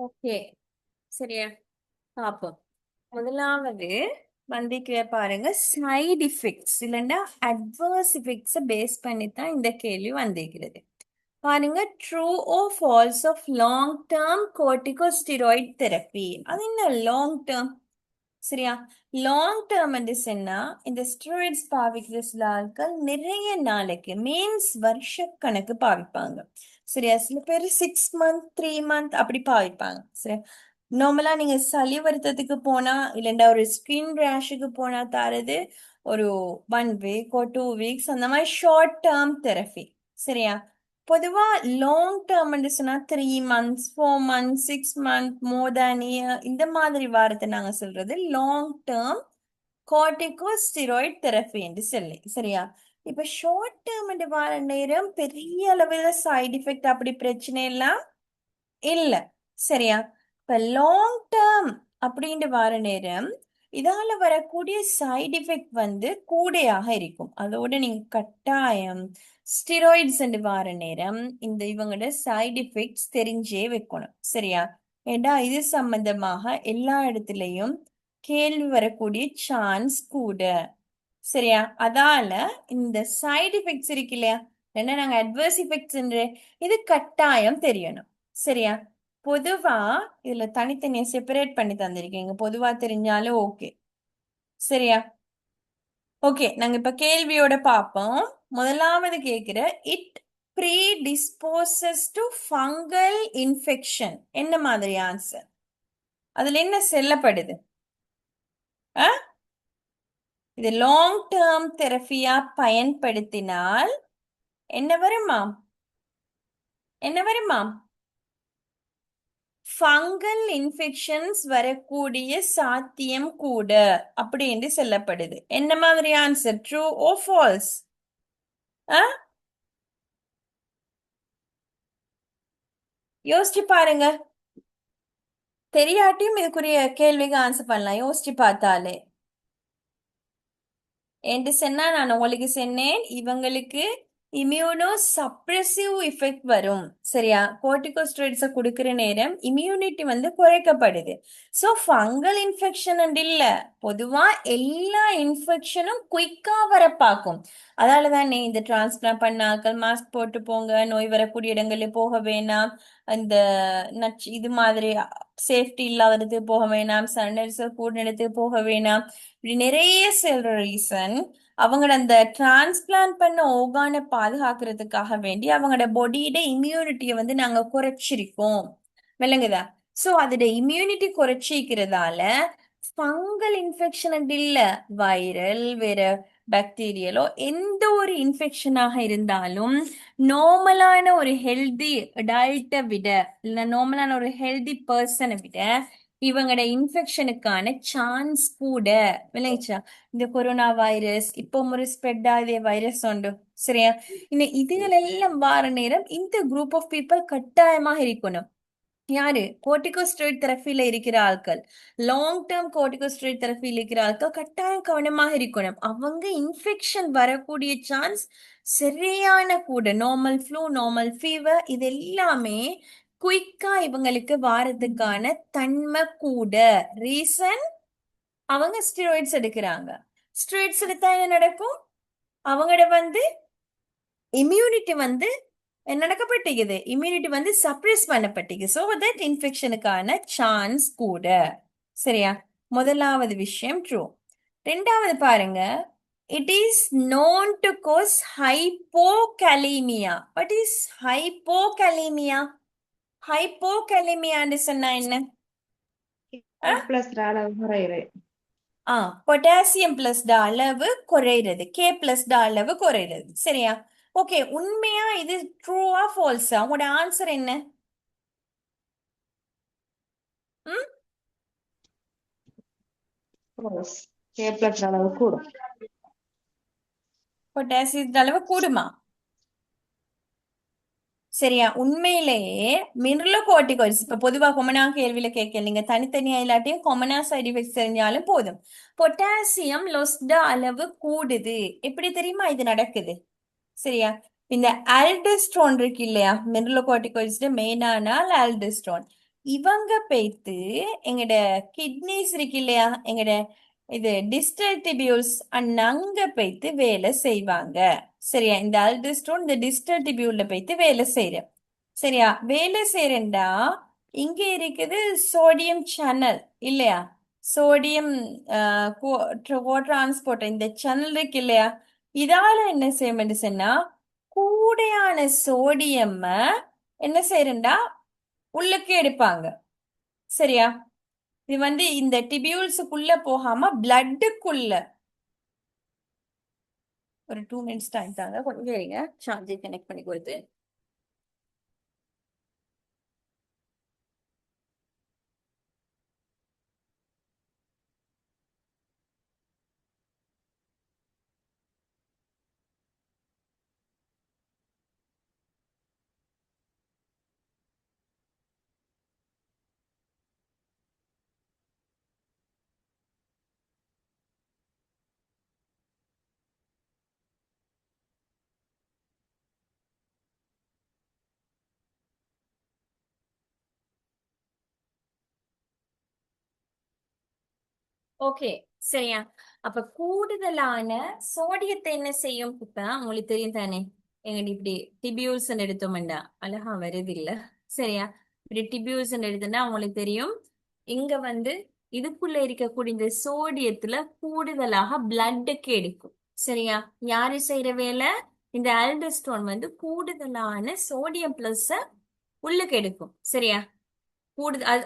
ஓகே, சரியா, பாப்போம். முதலாவது வந்திக்கிற பாருங்க, சைடு எஃபெக்ட்ஸ் இல்லைன்னா அட்வர்ஸ் எஃபெக்ட்ஸை பேஸ் பண்ணி தான் இந்த கேள்வி வந்திருக்கிறது. பாருங்க, true or false of long term corticosteroid therapy. அது என்ன லாங் டேர்ம்? சரியா, லாங் டேர்ம் என்று சொன்னா இந்த ஸ்டெராய்ட்ஸ் பாவிக்கிற சில ஆட்கள் நிறைய நாளைக்கு மீன்ஸ் வருஷக்கணக்கு பாவிப்பாங்க. சரியா, சில பேர் 6 மந்த் 3 மந்த் அப்படி பாவிப்பாங்க. சரியா, நார்மலா நீங்க சளி வருத்தத்துக்கு போனா இல்லைண்டா ஒரு ஸ்கின் ரேஷுக்கு போனா தரது ஒரு 1 வீக் ஒரு 2 வீக்ஸ் அந்த மாதிரி ஷார்ட் டேர்ம் தெரபி. சரியா, பொதுவா லாங் டேர்ம் சொன்னா 3 மந்த்ஸ் 4 மந்த்ஸ் 6 மந்த் மோர் தேன் இயர் இந்த மாதிரி வாரத்தை நாங்க சொல்றது லாங் டேர்ம் கார்டிகோஸ்டிராய்ட் தெரபி என்று சொல்லி. சரியா, இப்ப ஷார்ட் டேர்ம் வார நேரம் பெரிய அளவுல சைடு எஃபெக்ட் அப்படி பிரச்சனை எல்லாம் இல்ல. சரியா, இப்ப லாங் டேர்ம் அப்படின்ட்டு வர நேரம் இதால வரக்கூடிய சைடு எஃபெக்ட் கூடையாக இருக்கும். அதோட நீங்க கட்டாயம் ஸ்டிராய்ட்ஸ் வர நேரம் இந்த இவங்களோட சைடு எஃபெக்ட்ஸ் தெரிஞ்சே வைக்கணும். சரியா, ஏண்டா இது சம்பந்தமாக எல்லா இடத்துலயும் கேள்வி வரக்கூடிய சான்ஸ் கூட. சரியா, அதால இந்த சைடு எஃபெக்ட்ஸ் இருக்கு இல்லையா, என்ன நாங்க அட்வர்ஸ் எஃபெக்ட்ஸ் இது கட்டாயம் தெரியணும். சரியா, பொதுவா இதுல தனித்தனியா செப்பரேட் பண்ணி தந்திருக்கீங்க, பொதுவா தெரிஞ்சாலும் ஓகே. சரியா, ஓகே, நாங்க இப்ப கேள்வியோட பார்ப்போம். முதலாவது கேக்குற, it predisposes to fungal infection, என்ன மாதிரி ஆன்சர்? அதுல என்ன செல்லப்படுது? இது லாங் டேர்ம் தெரபியா பயன்படுத்தினால் என்ன வருமா? என்ன வருமா? ஃபங்கல் இன்ஃபெக்ஷன்ஸ் வரக்கூடிய சாத்தியம் கூட அப்படின்னு சொல்லப்படுது. என்ன மாதிரி ஆன்சர், ட்ரூ ஓ ஃபால்ஸ்? யோசிச்சு பாருங்க, தெரியாட்டியும் இதுக்குரிய கேள்விக்கு ஆன்சர் பண்ணலாம் யோசிச்சு பார்த்தாலே. என்று சொன்னா நான் உங்களுக்கு சொன்னேன் இவங்களுக்கு இம்யூனோ சப்ரெசிவ் எஃபெக்ட் வரும். சரியா, கோர்டிகோஸ்டெராய்ட்ஸை கொடுக்கிற நேரம் இம்யூனிட்டி குறைக்கப்படுது. ஸோ ஃபங்கல் இன்ஃபெக்ஷன் இல்ல, பொதுவா எல்லா இன்ஃபெக்ஷனும் குயிக்கா வர பார்க்கும். அதால தான் இந்த டிரான்ஸ்பிளான்ட் பண்ணாக்கள் மாஸ்க் போட்டு போங்க, நோய் வரக்கூடிய இடங்களில் போக வேணாம், அந்த நச்சு இது மாதிரி சேஃப்டி இல்லாதது போக வேணாம், சானிடைசர் கூட இடத்துக்கு போக வேணாம், இப்படி நிறைய செல்ற ரீசன் அவங்களோட அந்த டிரான்ஸ்பிளான்ட் பண்ண ஓர்கானை பாதுகாக்கிறதுக்காக வேண்டி அவங்களோட பாடியோட இம்யூனிட்டியை நாங்க குறைச்சிருக்கோம். விளங்குதா? சோ அதோட இம்யூனிட்டி குறைச்சிக்கிறதால ஃபங்கல் இன்ஃபெக்ஷன் இல்ல, வைரல் வேற பாக்டீரியலோ எந்த ஒரு இன்ஃபெக்ஷனாக இருந்தாலும் நார்மலான ஒரு ஹெல்தி அடல்ட்டை விட இல்ல நார்மலான ஒரு ஹெல்தி பர்சனை விட இவங்களோட இன்ஃபெக்ஷனுக்கான சான்ஸ் கூட. விளைச்சா, இந்த கொரோனா வைரஸ் இப்போ ஒரு ஸ்ப்ரெட் ஆகிய வைரஸ் உண்டு. சரியா, இன்னும் இதுகளெல்லாம் வார நேரம் இந்த குரூப் ஆஃப் பீப்புள் கட்டாயமாக இருக்கணும். யாரு கோர்டிகோஸ்டெராய்ட் தெரபியில இருக்கிற ஆட்கள், லாங் டேர்ம் கோர்டிகோஸ்டெராய்ட் தெரபியில இருக்கிற ஆட்கள் கட்டாயம் கவனமாக இருக்கணும். அவங்க இன்ஃபெக்ஷன் வரக்கூடிய சான்ஸ் சரியான கூட. நார்மல் ஃப்ளூ நார்மல் ஃபீவர் இது எல்லாமே குயிக்கா இவங்களுக்கு வாரத்துக்கான தன்மை கூட. ரீசன், அவங்க ஸ்டெராய்ட்ஸ் எடுக்கிறாங்க. ஸ்டெராய்ட்ஸ் எடுத்தா என்ன நடக்கும்? அவங்களோட இம்யூனிட்டி நடக்கப்பட்டிருக்குது, இம்யூனிட்டி சப்ரஸ் பண்ணப்பட்டிருக்கு. ஸோ தட் இன்ஃபெக்ஷனுக்கான சான்ஸ் கூட. சரியா, முதலாவது விஷயம் ட்ரூ. ரெண்டாவது பாருங்க, it is known to cause hypokalemia. What is hypokalemia? ஹைப்போகலீமியான்னு சொன்னா என்ன? பிளஸ் அளவு குறையுது. பொட்டாசியம் பிளஸ் அளவு குறைகிறது, கே பிளஸ் அளவு குறைகிறது. சரியா, ஓகே, உண்மையா இது ட்ரூவா ஃபால்ஸா? உங்களோட ஆன்சர் என்ன? ம் கே பிளஸ் அளவு கூடும். பொட்டாசியம் அளவு கூடுமா? சரியா, உண்மையிலேயே மினரலோகார்டிகாய்ட்ஸ் இப்ப பொதுவா கொமனா கேள்வியில கேட்க, நீங்க தனித்தனியா இல்லாட்டியும் கொமனா சைடு எஃபெக்ட்ஸ் தெரிஞ்சாலும் போதும். பொட்டாசியம் லொஸ்ட அளவு கூடுது, எப்படி தெரியுமா இது நடக்குது? சரியா, இந்த ஆல்டஸ்ட்ரோன் இருக்கு இல்லையா, மினரலோகார்டிகாய்ட்ஸ் மெயினான ஆல்டஸ்ட்ரோன், இவங்க போய்த்து எங்கட கிட்னிஸ் இருக்கு இல்லையா, எங்கட இது டிஸ்டல் டிபியூல்ஸ் அங்க போய்த்து வேலை செய்வாங்க. சரியா, இந்த அல்டோஸ்டரோன் இந்த டிஸ்டல் டிபியூல்ல போய்த்து வேலை செய்யற. சரியா, வேலை செய்யறா இங்க இருக்குது சோடியம் சேனல் இல்லையா, சோடியம் டிரான்ஸ்போர்ட் இந்த சேனல் இருக்கு இல்லையா, இதால என்ன செய்ய சொன்னா கூடையான சோடியம் என்ன செய்யறா உள்ளுக்கு எடுப்பாங்க. சரியா, இது இந்த டிபியூல்ஸுக்குள்ள போகாம பிளட்டுக்குள்ள. ஒரு 2 மினிட்ஸ் டைம் தாங்க, கொஞ்சம் இருங்க, சார்ஜர் கனெக்ட் பண்ணி கொடுத்து. ஓகே, சரியா. அப்ப கூடுதலான சோடியத்தை என்ன செய்யும், இப்ப உங்களுக்கு தெரியும் தானே, எங்கடி இப்படி டிபியூல்ஸ் எடுத்தோம்டா அழகா வருது இல்ல. சரியா, இப்படி டிபியூல்ஸ் எடுத்தோம்னா உங்களுக்கு தெரியும், இங்க இதுக்குள்ள இருக்கக்கூடிய இந்த சோடியத்துல கூடுதலாக பிளட்டுக்கு எடுக்கும். சரியா, யாரு செய்யற வேலை, இந்த ஆல்டோஸ்டரோன் கூடுதலான சோடியம் பிளஸ் உள்ளுக்கு எடுக்கும். சரியா,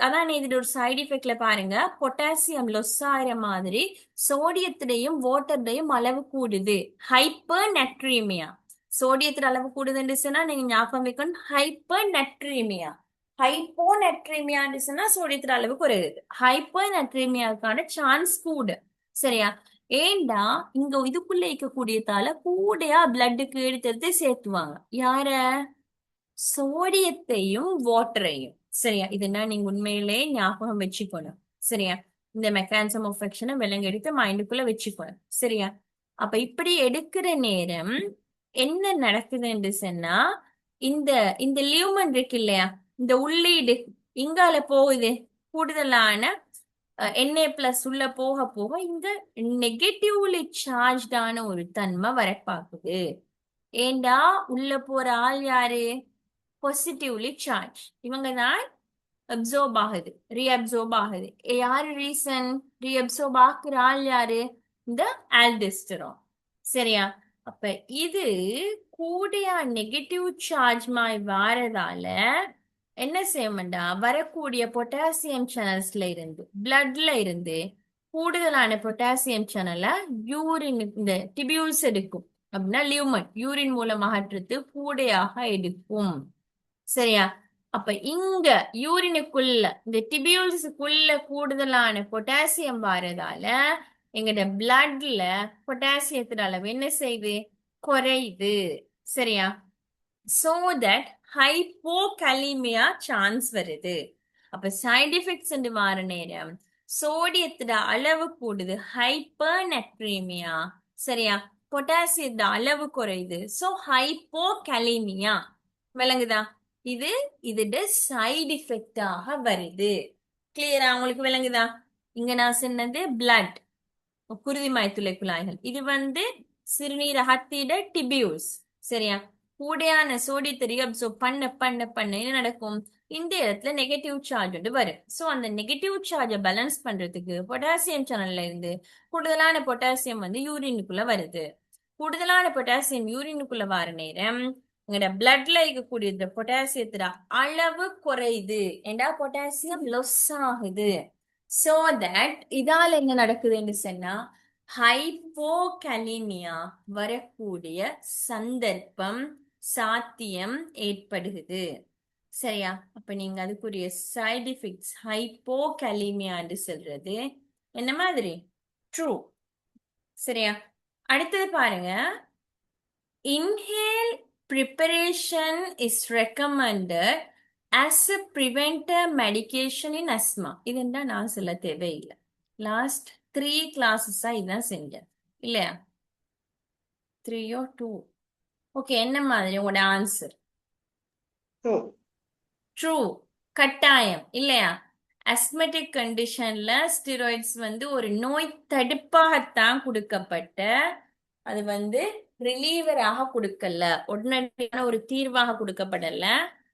அதான் இதுல ஒரு சைடு எஃபெக்ட்ல பாருங்க, பொட்டாசியம் லொஸ் ஆகிற மாதிரி சோடியத்திலையும் வாட்டர்லையும் அளவு கூடுது. ஹைப்பர் நட்ரீமியா, சோடியத்துல அளவு கூடுதுன்னு சொன்னா நீங்க ஞாபகம் வைக்கணும் ஹைப்பர் நட்ரீமியா. ஹைப்போ நட்ரீமியான்னு சொன்னா சோடியத்துல அளவு குறையுது, ஹைப்பர் நட்ரீமியாவுக்கான சான்ஸ் கூட. சரியா, ஏண்டா இங்க இதுக்குள்ள இருக்கக்கூடியதால கூடையா பிளட்டுக்கு எடுத்து சேர்த்துவாங்க. யார, சோடியத்தையும் வாட்டரையும். சரியா, இதுனா நீங்க உண்மையிலே ஞாபகம் வச்சுக்கணும். சரியா, இந்த மெக்கானிசம் ஆஃப் ஆக்ஷனை விலங்கு எடுத்து மைண்டுக்குள்ள வச்சுக்கணும். சரியா, அப்ப இப்படி எடுக்கிற நேரம் என்ன நடக்குதுன்னு சொன்னா, இந்த இந்த லியூமன் இருக்கு இல்லையா, இந்த உள்ளீடு இங்கால போகுது, கூடுதலான Na+ உள்ள போக போக இந்த நெகட்டிவ்லி சார்ஜ்டான ஒரு தன்மை வர பார்க்குது. ஏண்டா உள்ள போற ஆள் யாரு, பாசிட்டிவ்லி சார்ஜ், இவங்க தான் அப்சர்வ் ஆகுது, ரீஅப்சர்வ் ஆகுது. யாரு ரீசன், ரீஅப்சர்வ் ஆக்குற ஆள் யாரு, இந்த ஆல்டிஸ்டரோன். சரியா, அப்ப இது கூடிய நெகட்டிவ் சார்ஜ் மாதிரி வாரதால என்ன செய்யணும்டா, வரக்கூடிய பொட்டாசியம் சேனல்ஸ்ல இருந்து பிளட்ல இருந்து கூடுதலான பொட்டாசியம் சேனலை யூரின் இந்த டிபியூல்ஸ் எடுக்கும். அப்படின்னா லியூமன் யூரின் மூலம் அகற்றுறது கூடையாக எடுக்கும். சரியா, அப்ப இங்க யூரினுக்குள்ள இந்த டிபியூல்ஸுக்குள்ள கூடுதலான பொட்டாசியம் வாரதால எங்கட பிளட்ல பொட்டாசியத்தின் அளவு என்ன செய்யுது, குறையுது. சரியா, சோ தட் ஹைப்போகலிமியா சான்ஸ் வருது. அப்ப சைடு எஃபெக்ட்ஸ் மாற நேரம் சோடியத்தோட அளவு கூடுது, ஹைப்பர் நட்ரீமியா. சரியா, பொட்டாசியத்தோட அளவு குறையுது, சோ ஹைப்போகலிமியா. விளங்குதா, இது இதோட சைடு எஃபெக்டாக வருது. கிளியரா உங்களுக்கு விளங்குதா. இங்க நான் சொன்னது பிளட், குருதி மயத்துளை குழாய்கள், இது சிறுநீரகத்திட டிபியூல்ஸ். சரியா, கூடையான சோடியத்தை ரீஅப்சர்வ் பண்ண பண்ண பண்ண என்ன நடக்கும், இந்த இடத்துல நெகட்டிவ் சார்ஜ் வரும். சோ அந்த நெகட்டிவ் சார்ஜை பேலன்ஸ் பண்றதுக்கு பொட்டாசியம் சேனல்ல இருந்து கூடுதலான பொட்டாசியம் யூரினுக்குள்ள வருது. கூடுதலான பொட்டாசியம் யூரினுக்குள்ள வர நேரம் எங்கட பிளட்ல இருக்கக்கூடிய இந்த பொட்டாசியத்தோட அளவு குறையுது, ஏண்டா பொட்டாசியம் லொஸ் ஆகுது. சோ தட் இதால என்ன நடக்குதுன்னு சொன்னா ஹைப்போகலிமியா வரக்கூடிய சந்தர்ப்பம் சாத்தியம் ஏற்படுகிறது. சரியா, அப்ப நீங்க அதுக்குரிய சைடு எஃபெக்ட்ஸ் ஹைப்போகலிமியான்னு சொல்றது என்ன மாதிரி, ட்ரூ. சரியா, அடுத்தது பாருங்க, inhale preparation is recommended as a preventive medication in asthma. இதுண்டா நான் சொல்ல தேவையில்லை, லாஸ்ட் 3 கிளாஸஸா இதான் செஞ்சேன் இல்லையா, 3 or 2. ஓகே, என்ன மாதிரி உங்களோட ஆன்சர், ட்ரூ. ட்ரூ. கட்டாயம் இல்லையா? அஸ்மெட்டிக் கண்டிஷன்ல ஸ்டெராய்ட்ஸ் வந்து ஒரு நோய் தடுப்பாகத்தான் கொடுக்கப்பட்ட, அது வந்து ரிலீவராக கொடுக்கல, உடனடியான ஒரு தீர்வாக கொடுக்கப்படல.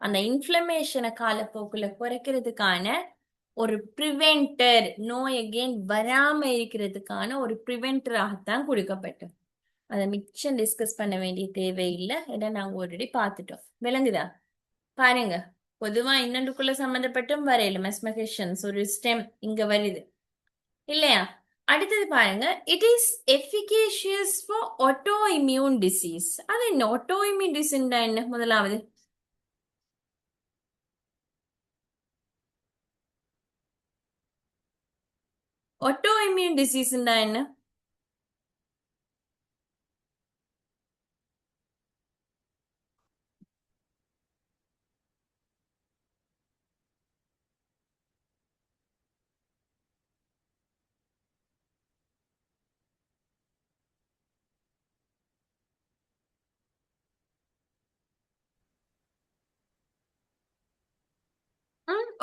அந்த இன்ஃப்ளமேஷனை காலப்போக்குல குறைக்கிறதுக்கான ஒரு ப்ரிவென்டர், நோய் அகெயின் வராம இருக்கிறதுக்கான ஒரு ப்ரிவென்டராகத்தான் கொடுக்கப்பட்டது. அதை மிச்சம் டிஸ்கஸ் பண்ண வேண்டிய தேவையில்லை, ஏன்னா நாங்க ஆல்ரெடி பார்த்துட்டோம். விளங்குதா? பாருங்க, பொதுவா இன்னொன்றுக்குள்ள சம்பந்தப்பட்டும் வரையில மெஸ்மகேஷன்ஸ் ஒரு ஸ்டெம் இங்க வருது இல்லையா? அடுத்தது பாருங்க, it is efficacious for autoimmune disease. அது என்ன ஆட்டோ இம்யூன் டிசீஸ் என்ன? முதலாவது ஆட்டோ இம்யூன் டிசீஸ் என்ன?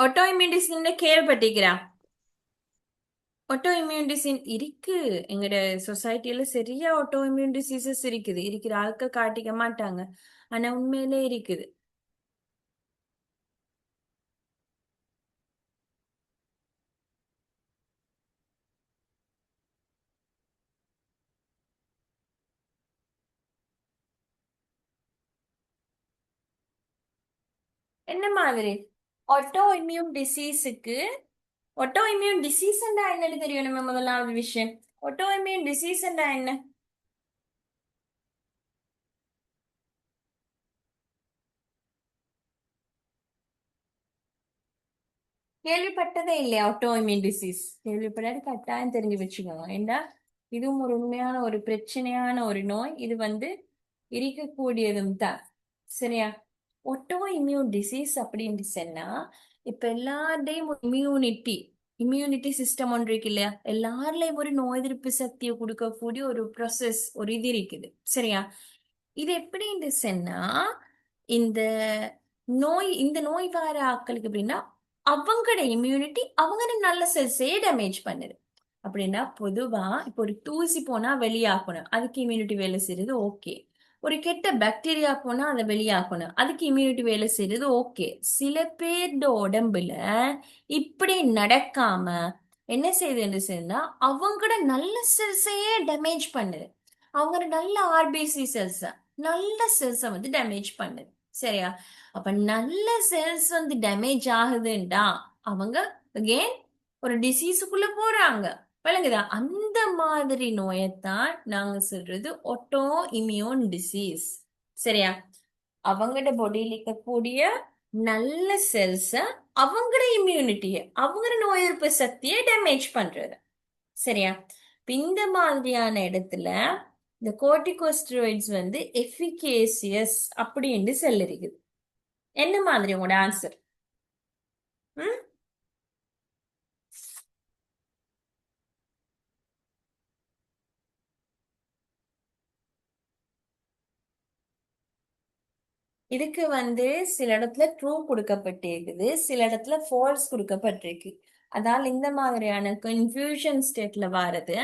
ஆட்டோ இம்யூன் டிசீஸ் கேள்விப்பட்டிருக்கிறா? ஆட்டோ இம்யூன் டிசீஸ் இருக்கு. எங்கட சொசைட்டில சரியா ஆட்டோ இம்யூன் டிசீசஸ் இருக்குது. இருக்கிற ஆட்கள் காட்டிக்க மாட்டாங்க, ஆனா உண்மையிலே இருக்குது. என்ன மாதிரி? ஆட்டோ இம்யூன் டிசீஸுக்கு, ஆட்டோ இம்யூன் டிசீஸ் என்னன்னு தெரியும் நம்ம முதலாவது விஷயம். ஆட்டோ இம்யூன் டிசீஸ் என்ன? கேள்விப்பட்டதே இல்லையா ஆட்டோ இம்யூன் டிசீஸ்? கேள்விப்படாது, கட்டாயம் தெரிஞ்சு வச்சுக்கோங்க. ஏண்டா இதுவும் ஒரு உண்மையான ஒரு பிரச்சனையான ஒரு நோய். இது வந்து இருக்கக்கூடியதும் தான். சரியா? ஆட்டோ இம்யூன் டிசீஸ் அப்படின்னு சொன்னா, இப்ப எல்லாருடையும் இம்யூனிட்டி இம்யூனிட்டி சிஸ்டம் ஒன்று இருக்கு இல்லையா? எல்லாருலயும் ஒரு நோய் எதிர்ப்பு சக்தியை கொடுக்கக்கூடிய ஒரு ப்ராசஸ், ஒரு இது இருக்குது. சரியா? இது எப்படின்னு சொன்னா, இந்த இந்த நோய் வர ஆட்களுக்கு எப்படின்னா, அவங்களோட இம்யூனிட்டி அவங்களோட நல்ல செல்ஸே டேமேஜ் பண்ணுது. அப்படின்னா பொதுவா இப்போ ஒரு தூசி போனா வெளியாகணும், அதுக்கு இம்யூனிட்டி வேலை செய்யறது ஓகே. ஒரு கெட்ட பாக்டீரியா போனா அதை வெளியாகணும், அதுக்கு இம்யூனிட்டி வேலை செய்யறது ஓகே. சில பேரோட உடம்புல இப்படி நடக்காம என்ன செய்யுதுன்னு சொன்னா, அவங்களோட நல்ல செல்ஸையே டேமேஜ் பண்ணுது. அவங்களோட நல்ல ஆர்பிசி செல்ஸ், நல்ல செல்ஸை வந்து டேமேஜ் பண்ணுது. சரியா? அப்ப நல்ல செல்ஸ் வந்து டேமேஜ் ஆகுதுண்டா, அவங்க அகெயின் ஒரு டிசீஸுக்குள்ள போறாங்க. விளங்குதா? அந்த மாதிரி நோயைத்தான் நாங்க சொல்றது ஆட்டோ இம்யூன் டிசீஸ். சரியா? அவங்களோட பாடியில இருக்கக்கூடிய நல்ல செல்ஸ, அவங்களோட இம்யூனிட்டியை, அவங்களோட நோய் எதிர்ப்பு சக்தியை டேமேஜ் பண்றது. சரியா? இப்ப இந்த மாதிரியான இடத்துல இந்த கோர்டிகோஸ்டெராய்ட்ஸ் வந்து எஃபிகேசியஸ் அப்படின்னு சொல்லிருக்குது. என்ன மாதிரி உங்களோட ஆன்சர்? இதுக்கு வந்து சில இடத்துல ட்ரூ கொடுக்கப்பட்டிருக்குது, சில இடத்துல ஃபால்ஸ் கொடுக்கப்பட்டிருக்கு. அதனால இந்த மாதிரியான கன்ஃபியூஷன் ஸ்டேட்ல வாரது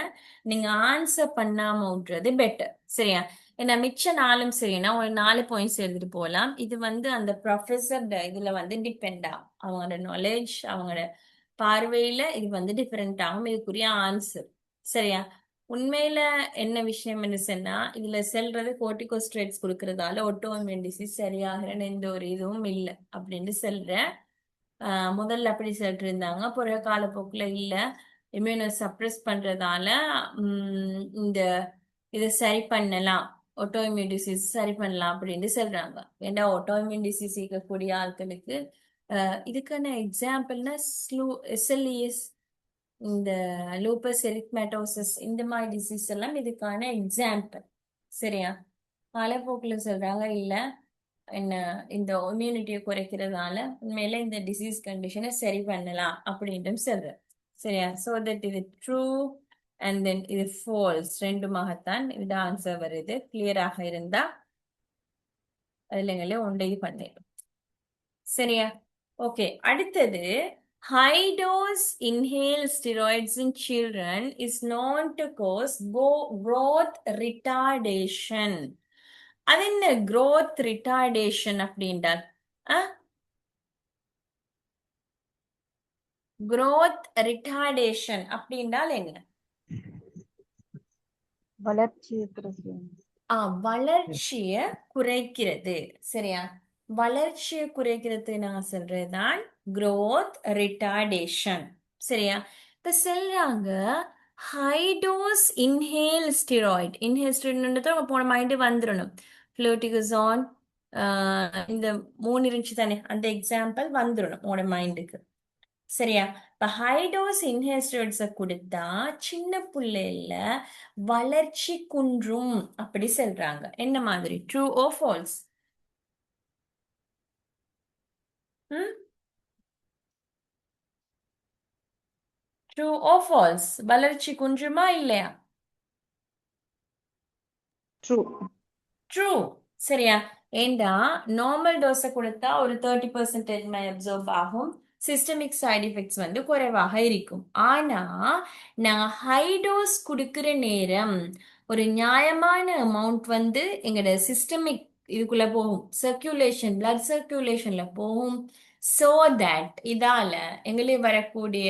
நீங்க ஆன்சர் பண்ணாம விட்றது பெட்டர். சரியா? ஏன்னா மிச்ச நாளும் சரினா ஒரு 4 பாயிண்ட்ஸ் எழுதிட்டு போகலாம். இது வந்து அந்த ப்ரொஃபஸர் இதுல வந்து டிபெண்ட் ஆகும், அவங்களோட நாலேஜ், அவங்களோட பார்வையில இது வந்து டிஃபரெண்ட் ஆகும் இதுக்குரிய ஆன்சர். சரியா? உண்மையில என்ன விஷயம்னு சொன்னா, இதுல செல்றது கோர்டிகோஸ்டெராய்ட்ஸ் கொடுக்கறதால ஆட்டோஇம்யூன் டிசீஸ் சரியாகிறன்னு எந்த ஒரு இதுவும் இல்லை அப்படின்னு சொல்றேன். முதல்ல அப்படி சொல்லிட்டு இருந்தாங்க, பிறகு காலப்போக்குல இல்ல, இம்யூனை சப்ரஸ் பண்றதால இந்த இதை சரி பண்ணலாம், ஆட்டோஇம்யூன் டிசீஸ் சரி பண்ணலாம் அப்படின்னு சொல்றாங்க. ஏண்டா ஆட்டோஇம்யூன் டிசீஸ் இருக்கக்கூடிய ஆட்களுக்கு இதுக்கான எக்ஸாம்பிள்னா SLES, இந்த லூப்பஸ் எரித்மேட்டோசிஸ், இந்த மாதிரி டிசீஸ் எல்லாம் இதுக்கான எக்ஸாம்பிள். சரியா? காலப்போக்கில் சொல்றாங்க இல்ல, என்ன இந்த இம்யூனிட்டியை குறைக்கிறதால உண்மையில இந்த டிசீஸ் கண்டிஷனை சரி பண்ணலாம் அப்படின்ட்டு சொல்ற. சரியா? சோ தட் இது ட்ரூ அண்ட் தென் இது ஃபால்ஸ் ரெண்டுமாகத்தான் இந்த ஆன்சர் வருது. கிளியராக இருந்தா அதுலங்களே ஒன்றை பண்ணிடும். சரியா? ஓகே, அடுத்தது high dose inhaled steroids in children is known to cause growth retardation. அது என்ன growth retardation அப்படின்றால்? growth retardation அப்படின்றால் என்ன? வளர்ச்சியை குறைக்கும். வளர்ச்சிய குறைக்கிறது. சரியா? வளர்ச்சியை குறைக்கிறது நான் சொல்றதுதான் growth retardation. சரியா? இப்ப சொல்றாங்க high dose inhale steroid. Inhale steroid போன மைண்டு வந்துடணும். ஃப்ளூட்டிகசான், இந்த 3 இருந்துச்சு தானே, அந்த எக்ஸாம்பிள் வந்துடணும் உங்களோட மைண்டுக்கு. சரியா? இப்ப ஹை டோஸ் இன்ஹிபிட்டர்ஸ கொடுத்தா சின்ன புள்ளைல வளர்ச்சி குன்றும் அப்படி சொல்றாங்க. என்ன மாதிரி? True or falls? True or falls? வளர்ச்சி குன்றுமா இல்லையா? ட்ரூ. ட்ரூ. சரியா? ஏண்டா நார்மல் டோஸை கொடுத்தா ஒரு 30% மை அப்சர்வ் ஆகும். சிஸ்டமிக் சைடு எஃபெக்ட்ஸ் வந்து குறைவாக இருக்கும். ஆனா நான் ஹை டோஸ் கொடுக்கிற நேரம் ஒரு நியாயமான அமௌண்ட் வந்து எங்களோட சிஸ்டமிக் இதுக்குள்ள போகும், சர்க்குலேஷன், பிளட் சர்க்குலேஷன்ல போகும். சோ தட் இதால எங்களுக்கு வரக்கூடிய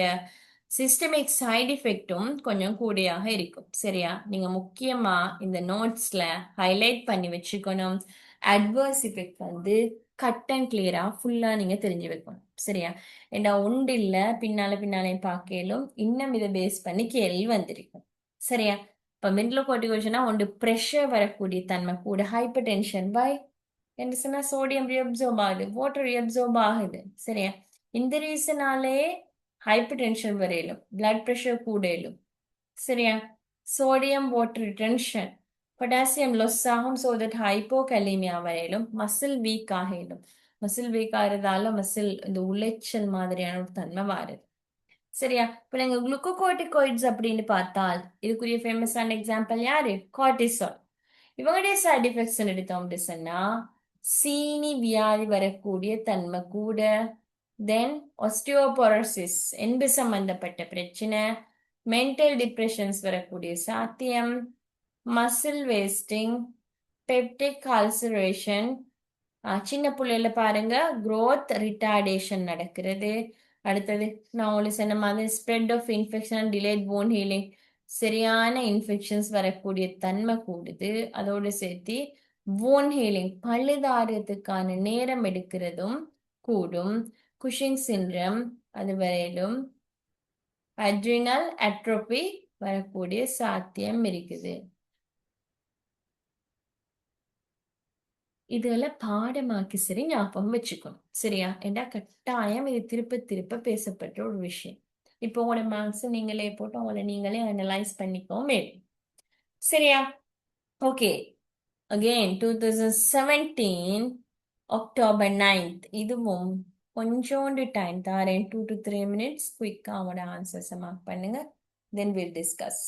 சிஸ்டமிக் சைடு எஃபெக்டும் கொஞ்சம் கூடியாக இருக்கும். சரியா? நீங்க முக்கியமா இந்த நோட்ஸ்ல ஹைலைட் பண்ணி வச்சுக்கணும். அட்வர்ஸ் எஃபெக்ட் வந்து கட் அண்ட் கிளியரா ஃபுல்லா நீங்க தெரிஞ்சு வைக்கணும். சரியா? ஏண்டா ஒன்று இல்ல பின்னாலே பார்க்கலும் இன்னும் இதை பேஸ் பண்ணி கேள்வி வந்திருக்கும். சரியா? இப்ப மிடில் கோர்டிகோஷனா ஒன்று ப்ரெஷர் வரக்கூடிய தன்மை கூட, ஹைப்பர் டென்ஷன் பை என்று சொன்னா சோடியம் ரீஅப்சர்ப் ஆகுது, வாட்டர் ரீஅப்சர்ப் ஆகுது. சரியா? இந்த ரீசனாலே ஹைப்பர் டென்ஷன் வரையிலும், பிளட் ப்ரெஷர் கூடையிலும். சரியா? Sodium water retention, potassium loss ஆகும். ஸோ தட் ஹைப்போகலீமியா வரையிலும் மசில் வீக் ஆகிடும். மசில் வீக் ஆகிறதால மசில் இந்த உளைச்சல் மாதிரியான ஒரு தன்மை வருது. சரியா? இப்ப நீங்க குளுக்கோகோர்டிகாய்ட்ஸ் அப்படின்னு பார்த்தால் இதுக்குரிய ஃபேமஸான எக்ஸாம்பிள் யாரு? கார்டிசால். இவங்களுடைய சைட் எஃபெக்ட்ஸ் எடுத்தோம் அப்படி சொன்னா சீனி வியாதி வரக்கூடிய தன்மை கூட, தென் ஒஸ்டியோபொரோசிஸ் எலும்பு சம்பந்தப்பட்ட பிரச்சனை, மென்டல் டிப்ரெஷன்ஸ் வரக்கூடிய சாத்தியம், மசில் வேஸ்டிங், பெப்டிக் அல்சரேஷன், சின்ன பிள்ளைல பாருங்க growth ரிட்டார்டேஷன் நடக்கிறது. அடுத்தது நான் உங்களுக்கு சொன்ன மாதிரி spread of infection, delayed bone healing, சரியான இன்ஃபெக்ஷன்ஸ் வரக்கூடிய தன்மை கூடுது. அதோடு சேர்த்து போன் ஹீலிங், பழுதாரத்துக்கான நேரம் எடுக்கிறதும் கூடும். குஷிங் சிண்ட்ரம் அது வரையிலும் அட்ரினல் அட்ரோபி வரக்கூடிய சாத்தியம் இருக்குது. இதெல்லாம் பாடமாக்கி சரி ஞாபகம் வச்சுக்கணும். சரியா? ஏண்டா கட்டாயம் இது திருப்ப திருப்ப பேசப்பட்ட ஒரு விஷயம். இப்போ உங்களோட மார்க்ஸ் நீங்களே போட்டு உங்களை நீங்களே அனலைஸ் பண்ணிக்கோமே. சரியா? ஓகே, அகெயின் 2017 அக்டோபர் 9th இதுவும் கொஞ்சோண்டு டைம் தாரேன், 2 to 3 minutes குயிக்கா அவனோட ஆன்சர்ஸை மார்க் பண்ணுங்க. Then will discuss.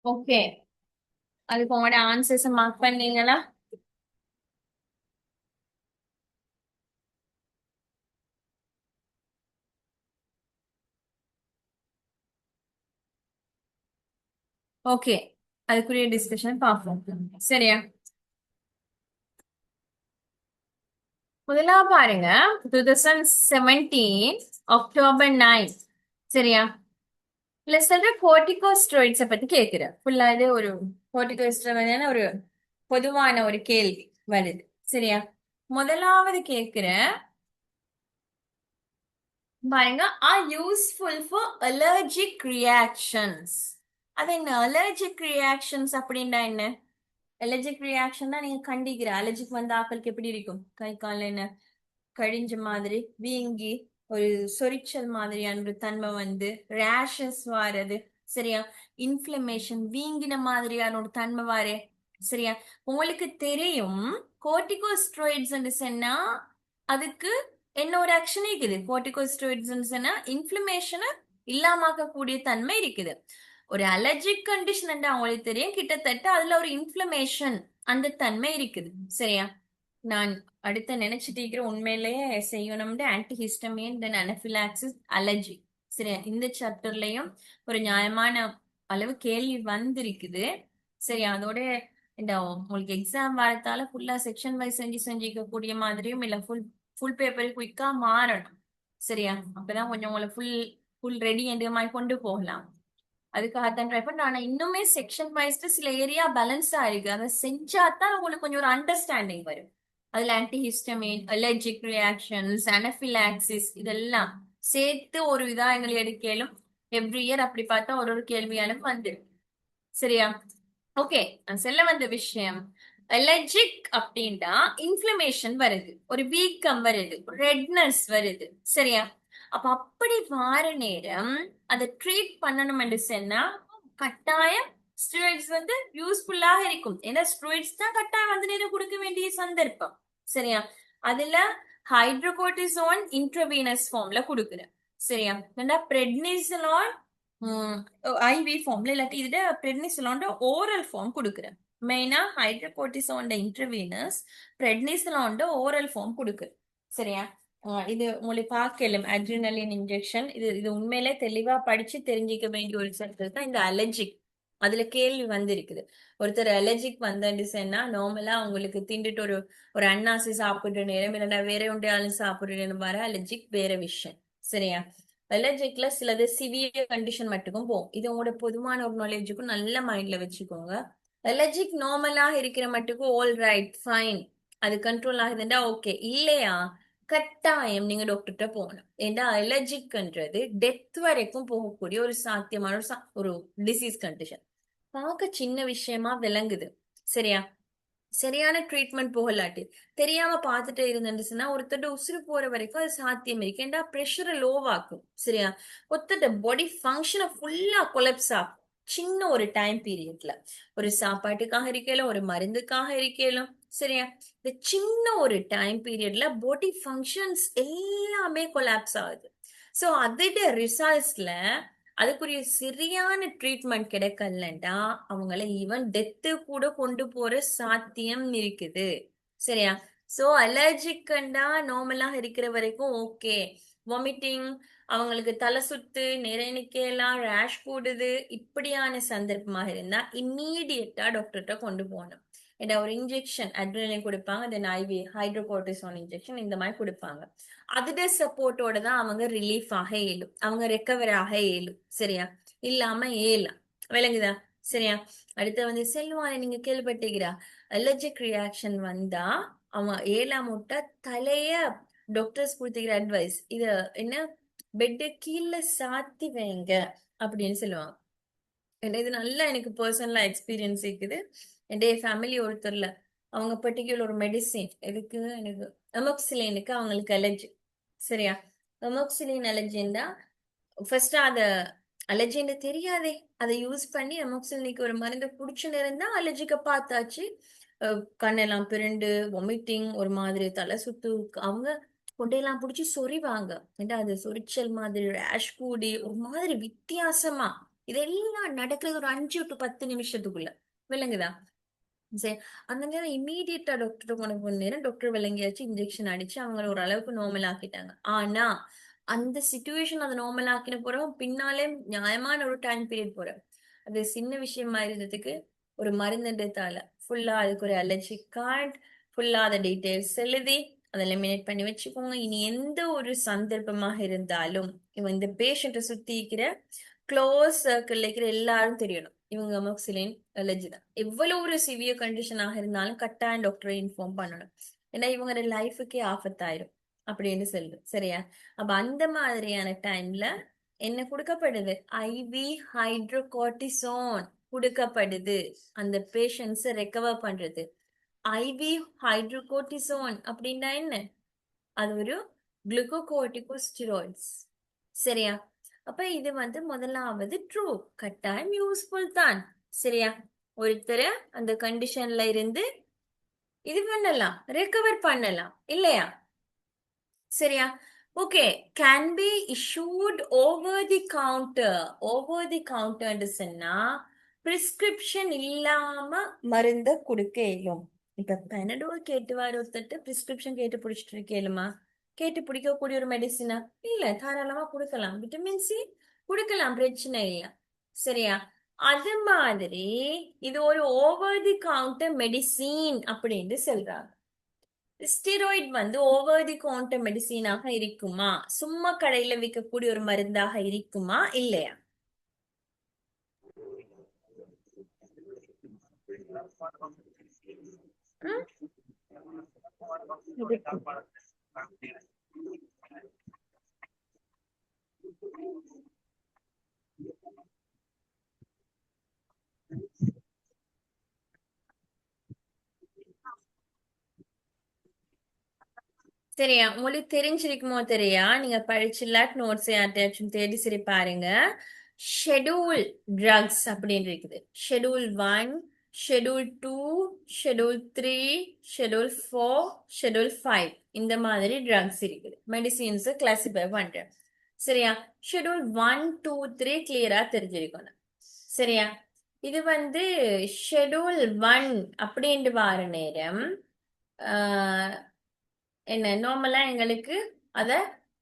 ஓகே, அதுக்கு உங்களோட ஆன்சர்ஸ் மார்க் பண்ணீங்களா? ஓகே, அதுக்குரிய டிஸ்கஷன் பார்ப்போம். சரியா? முதலாவது பாருங்க, 2017 அக்டோபர் 9. சரியா? இல்ல சொல்ற கோர்டிகோஸ்டெராய்ட்ஸை பத்தி கேட்கிறேன். ஃபுல்லா இது ஒரு கோர்டிகோஸ்டெராய்டான ஒரு பொதுவான ஒரு கேள்வி வருது. சரியா? முதலாவது கேட்கிறேன் பாருங்க, R useful for allergic reactions. அது என்ன அலர்ஜிக் ரியாக்ஷன்ஸ் அப்படின்னா என்ன? அலர்ஜிக் ரியாக்ஷன் தான் நீங்க கண்டிக்கிற அலர்ஜிக் வந்த ஆக்களுக்கு எப்படி இருக்கும்? கை கால் என்ன கழிஞ்ச மாதிரி வீங்கி ஒரு சொரிச்சல் மாதிரியான ஒரு தன்மை வந்து ரேஷஸ் வாரது. சரியா? இன்ஃப்ளமேஷன் வீங்கின மாதிரியான ஒரு தன்மை வாரு. சரியா? உங்களுக்கு தெரியும் கோர்டிகோஸ்டெராய்ட்ஸ் சொன்னா அதுக்கு என்ன ஒரு ஆக்ஷன் இருக்குது? கோர்டிகோஸ்டெராய்ட்ஸ் சொன்னா இன்ஃப்ளமேஷனை இல்லாமக்க கூடிய தன்மை இருக்குது. ஒரு அலர்ஜிக் கண்டிஷன் அவங்களுக்கு தெரியும், கிட்டத்தட்ட அதுல ஒரு இன்ஃப்ளமேஷன் அந்த தன்மை இருக்குது. சரியா? நான் அடுத்த நினைச்சிட்டு இருக்கிற உண்மையிலேயே செய்யணும்னு ஆன்டிஹிஸ்டமின் தென் அனபிலாக்சிஸ் அலர்ஜி. சரியா? இந்த சாப்டர்லயும் ஒரு நியாயமான அளவு கேள்வி வந்திருக்குது. சரியா? அதோட இந்த உங்களுக்கு எக்ஸாம் வரத்தால ஃபுல்லா செக்ஷன் வைஸ் செஞ்சுக்க கூடிய மாதிரியும் இல்ல ஃபுல் ஃபுல் பேப்பர் குயிக்கா மாறணும். சரியா? அப்பதான் கொஞ்சம் உங்களை ஃபுல் ஃபுல் ரெடி என்ற மாதிரி கொண்டு போகலாம். அதுக்காகத்தான் ட்ரை பண்ண. ஆனா இன்னுமே செக்ஷன் வைஸ்ல சில ஏரியா பேலன்ஸா இருக்கு, அதை செஞ்சாதான் உங்களுக்கு கொஞ்சம் ஒரு அண்டர்ஸ்டாண்டிங் வரும். அதுல ஆன்டிஹிஸ்டமின், அலர்ஜிக் ரியாக்ஷன்ஸ், அனபிலாக்சிஸ் இதெல்லாம் சேர்த்து ஒரு இதா எங்களை எடுக்கலும். எவ்ரி இயர் அப்படி பார்த்தா ஒரு ஒரு கேள்வியாலும் வந்து. சரியா? ஓகே, நான் சொல்ல வந்த விஷயம், அலர்ஜிக் அப்படின்னா இன்ஃப்ளமேஷன் வருது, ஒரு வீக்கம் வருது, ரெட்னஸ் வருது. சரியா? அப்ப அப்படி வார நேரம் அதை ட்ரீட் பண்ணணும் என்று சொன்னா கட்டாயம் ஸ்டெராய்ட்ஸ் வந்து யூஸ்ஃபுல்லாக இருக்கும். ஏன்னா ஸ்டெராய்ட்ஸ் தான் கட்டாயம் வந்து நேரம் கொடுக்க வேண்டிய சந்தர்ப்பம். சரியா? அதுல ஹைட்ரோகோர்டிசோன் இன்ட்ரவீனஸ் ஃபார்ம்ல கொடுக்குறேன். சரியா? ரெண்டா பிரெட்னிசலான் ஐவி ஃபார்ம்ல இல்லாட்டி இதுல பிரெட்னிசலான் ஓரல் ஃபார்ம் கொடுக்குறேன். மெயினா ஹைட்ரோகோர்டிசோன் இன்ட்ரவீனஸ், பிரெட்னிசலான் ஓரல் ஃபார்ம் கொடுக்குறேன். சரியா? இது உங்களுக்கு பார்க்கலாம் அட்ரினலின் இன்ஜெக்ஷன். இது இது உண்மையிலே தெளிவா படிச்சு தெரிஞ்சுக்க வேண்டிய ஒரு சப்ஜெக்ட் தான் இந்த அலர்ஜிக். அதுல கேள்வி வந்திருக்குது. ஒருத்தர் அலர்ஜிக் வந்தா நார்மலா உங்களுக்கு திண்டுட்டு ஒரு ஒரு அன்னாசி சாப்பிடுற நேரம் இல்லைன்னா வேற ஒன்றையாலும் சாப்பிடுற நேரம் வர அலர்ஜிக் வேற விஷயம். சரியா? அலர்ஜிக்ல சிலது சிவியர் கண்டிஷன் மட்டுக்கும் போகும். இது உங்களோட பொதுவான ஒரு நாலேஜுக்கும் நல்ல மைண்ட்ல வச்சுக்கோங்க. அலர்ஜிக் நார்மலா இருக்கிற மட்டுக்கும் ஆல் ரைட் ஃபைன், அது கண்ட்ரோல் ஆகுதுண்டா ஓகே. இல்லையா கட்டாயம் நீங்க டாக்டர்கிட்ட போகணும். ஏன்னா அலர்ஜிக்ன்றது டெத் வரைக்கும் போகக்கூடிய ஒரு சாத்தியமான ஒரு டிசீஸ் கண்டிஷன். பார்க்க சின்ன விஷயமா விளங்குது. சரியா? சரியான ட்ரீட்மெண்ட் போகலாட்டி தெரியாம பார்த்துட்டே இருந்துச்சுன்னா ஒருத்தட்ட உசுறு போற வரைக்கும் அது சாத்தியம் இருக்கு. ஏன்டா ப்ரெஷரை லோவாக்கும். சரியா? ஒருத்தட்ட பாடி ஃபங்க்ஷனை ஃபுல்லா கொலப்ஸ் ஆகும் சின்ன ஒரு டைம் பீரியட்ல. ஒரு சாப்பாட்டுக்காக இருக்கலும், ஒரு மருந்துக்காக இருக்கலும். சரியா? இந்த சின்ன ஒரு டைம் பீரியட்ல பாடி ஃபங்க்ஷன்ஸ் எல்லாமே கொலாப்ஸ் ஆகுது. சோ அதோட ரிசல்ட்ஸ்ல அதுக்குரிய சரியான ட்ரீட்மெண்ட் கிடைக்கலண்டா அவங்கள ஈவன் டெத்து கூட கொண்டு போற சாத்தியம் இருக்குது. சரியா? சோ அலர்ஜிக்கண்டா நார்மலா இருக்கிற வரைக்கும் ஓகே. வாமிட்டிங், அவங்களுக்கு தலை சுத்து, நிறைய நிக்கலாம், ரேஷ் கூடுது, இப்படியான சந்தர்ப்பமாக இருந்தா இம்மீடியட்டா டாக்டர்கிட்ட கொண்டு போகணும். ஏன்னா ஒரு இன்ஜெக்ஷன் அட்ரினலின் கொடுப்பாங்க, தென் ஐவி ஹைட்ரோகோர்டிசோன் இன்ஜெக்ஷன் இந்த மாதிரி கொடுப்பாங்க. அதுட சப்போர்ட்டோட தான் அவங்க ரிலீஃப் ஆக இயலும், அவங்க ரெக்கவர் ஆக இயலும். சரியா? இல்லாம ஏலாம். விளங்குதா? சரியா? அடுத்து வந்து செல்வானை நீங்க கேள்விப்பட்டீங்களா? அலர்ஜிக் ரியாக்ஷன் வந்தா அவன் ஏழாம் முட்டை தலைய டாக்டர்ஸ் கொடுத்துக்கிற அட்வைஸ் இத என்ன, பெட்டு கீழே சாத்தி வைங்க அப்படின்னு சொல்லுவாங்க. இது நல்லா எனக்கு பர்சனலா எக்ஸ்பீரியன்ஸ் இருக்குது. என்னுடைய ஃபேமிலி ஒருத்தர்ல அவங்க பர்டிகுலர் ஒரு மெடிசின் எதுக்கு எனக்கு அமோக்சிலினுக்கு அவங்களுக்கு அலர்ஜி. சரியா? அமோக்சிலின் அலர்ஜின்னா ஃபர்ஸ்ட் அத அலர்ஜின்னு தெரியாதே, அதை யூஸ் பண்ணி அமோக்சிலினுக்கு ஒரு மருந்து குடிச்சு இருந்தா அலர்ஜிக்க பார்த்தாச்சு. கண்ணெல்லாம் பிறண்டு வாமிட்டிங், ஒரு மாதிரி தலை சுத்து, அவங்க கொண்டையெல்லாம் பிடிச்சி சொறிவாங்க. ஏன்டா அது சொரிச்சல் மாதிரி ரேஷ் கூடி ஒரு மாதிரி வித்தியாசமா இதெல்லாம் நடக்கிறது ஒரு 5 to 10 நிமிஷத்துக்குள்ள. விளங்குதா? சரி. அந்த நேரம் இம்மீடியட்டா டாக்டர் உனக்கு கொஞ்ச நேரம் டாக்டர் விளங்கியாச்சு, இன்ஜெக்ஷன் அடிச்சு அவங்கள ஓரளவுக்கு நார்மல் ஆக்கிட்டாங்க. ஆனா அந்த சிச்சுவேஷன் அதை நார்மல் ஆக்கின பிறகு பின்னாலே நியாயமான ஒரு டைம் பீரியட் போற அது சின்ன விஷயமா இருந்ததுக்கு ஒரு மருந்துன்றதால ஃபுல்லா அதுக்கு ஒரு அலர்ஜி கார்டு ஃபுல்லா அதை டீட்டெயில்ஸ் எழுதி அதை எலிமினேட் பண்ணி வச்சுக்கோங்க. இனி எந்த ஒரு சந்தர்ப்பமாக இருந்தாலும் இவன் இந்த பேஷண்ட்டை சுத்தி இருக்கிற க்ளோஸ் சர்க்கிள் இருக்கிற எல்லாரும் தெரியணும் இவங்க அமோக்சிலின் அலர்ஜி தான். எவ்வளவு ஒரு சிவியர் கண்டிஷனாக இருந்தாலும் கட்டாயம் டாக்டரை இன்ஃபார்ம் பண்ணணும். ஏன்னா இவங்க லைஃபுக்கே ஆபத்தாயிரும் அப்படின்னு சொல்லுது. சரியா? அப்ப அந்த மாதிரியான டைம்ல என்ன கொடுக்கப்படுது? ஐவி ஹைட்ரோகார்டிசோன் கொடுக்கப்படுது அந்த பேஷண்ட்ஸ் ரெக்கவர் பண்றது. ஐவி ஹைட்ரோகார்டிசோன் அப்படின்னா என்ன? அது ஒரு குளுக்கோகோர்டிகோஸ்டிராய்ட்ஸ். சரியா? அப்ப இது முதலாவது ட்ரூ, கட்டாயம் யூஸ்ஃபுல் தான். சரியா? ஒருத்தர் அந்த கண்டிஷன்ல இருந்து இது பண்ணலாம், ரெக்கவர் பண்ணலாம் இல்லையா? சரியா? Okay. Can be issued over the counter. Over the கவுண்டர்ன்னு சொன்னா பிரிஸ்கிரிப்ஷன் இல்லாம மருந்த கொடுக்க இயலும். இப்ப பெனடோல் கேட்டு வர ஒருத்தட்டு பிரிஸ்கிரிப்ஷன் கேட்டு பிடிச்சிட்டு இருக்கேலுமா? கேட்டு பிடிக்கக்கூடிய ஒரு மெடிசினா? இல்ல, தாராளமா கொடுக்கலாம். விட்டமின் சி கொடுக்கலாம், பிரச்சனை இல்ல. சரியா? அது மாதிரி இது ஒரு ஓவர் தி கவுண்டர் மெடிசின் அப்படின்னு சொல்றாங்க. ஸ்டீராய்ட் ஓவர் தி கவுண்டர் மெடிசினாக இருக்குமா? சும்மா கடையில விற்கக்கூடிய ஒரு மருந்தாக இருக்குமா இல்லையா? ம்? சரியா? உங்களுக்கு தெரிஞ்சிருக்குமோ தெரியா? நீங்க படிச்சுல நோட்ஸ் யார்ட்டாச்சும் தேடி சரி பாருங்க. ஷெட்யூல் ட்ரக்ஸ் அப்படின்னு இருக்குது. Schedule 1, schedule 2, schedule 3, schedule 4, schedule 5 இந்த மாதிரி ட்ரக்ஸ் இருக்குது. மெடிசின்ஸ் கிளாசிஃபை பண்றேன். சரியா? ஷெட்யூல் 1, 2, 3 கிளியரா தெரிஞ்சிருக்கணும். சரியா? இது ஷெட்யூல் 1 அப்படின்ட்டு வார நேரம் என்ன நார்மலா எங்களுக்கு அத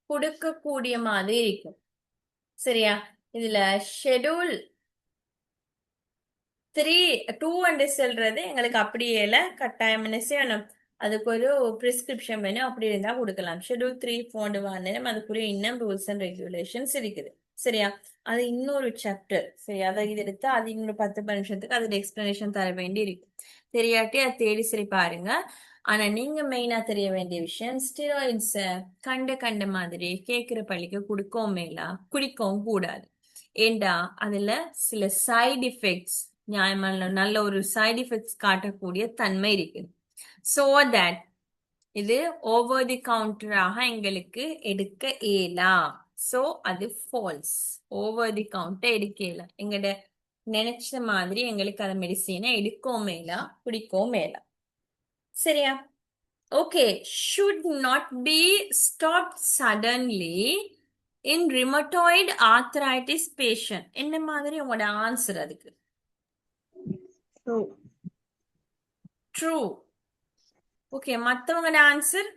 கொடுக்கக்கூடிய மாதிரி இருக்கும். சரியா? இதுல ஷெட்யூல் 2 சொல்றது எங்களுக்கு அப்படியே கட்டாயம் என்ன செய்யணும், அதுக்கு ஒரு பிரிஸ்கிரிப்ஷன் வேணும். அப்படி இருந்தா கொடுக்கலாம். ஷெட்யூல் 3, 4 வாரம் அதுக்குரிய இன்னும் ரூல்ஸ் அண்ட் ரெகுலேஷன்ஸ் இருக்குது. சரியா? அது இன்னொரு சாப்டர். சரி, அதை இது எடுத்து அது இன்னொரு 10 நிமிஷத்துக்கு அதோட எக்ஸ்பிளனேஷன் தர வேண்டி இருக்கு. தெரியாட்டி அதை தேடி சரி பாருங்க. ஆனா நீங்க மெயினா தெரிய வேண்டிய விஷயம், ஸ்டெராய்ட்ஸ் கண்ட மாதிரி கேட்கிற பள்ளிக்கு கொடுக்கவும் மேலா, குடிக்கவும் கூடாது. ஏண்டா அதுல சில சைடு எஃபெக்ட்ஸ், நியாயமான நல்ல ஒரு சைடு எஃபெக்ட்ஸ் காட்டக்கூடிய தன்மை இருக்குது. சோ தட் இது ஓவர் தி கவுண்டராக எங்களுக்கு எடுக்க இயலா. சோ அது ஃபால்ஸ். ஓவர் தி கவுண்டர் எடுக்க இயலா. எங்கட நினைச்ச மாதிரி எங்களுக்கு அந்த மெடிசனை எடுக்கவும் மேலா, குடிக்கவும் மேலா. சரியா? Okay. should not be stopped suddenly in rheumatoid arthritis patient. என்ன மாதிரி உங்களோட ஆன்சர் அதுக்கு? True. ட்ரூ. ஓகே, மத்தவங்களோட ஆன்சர்?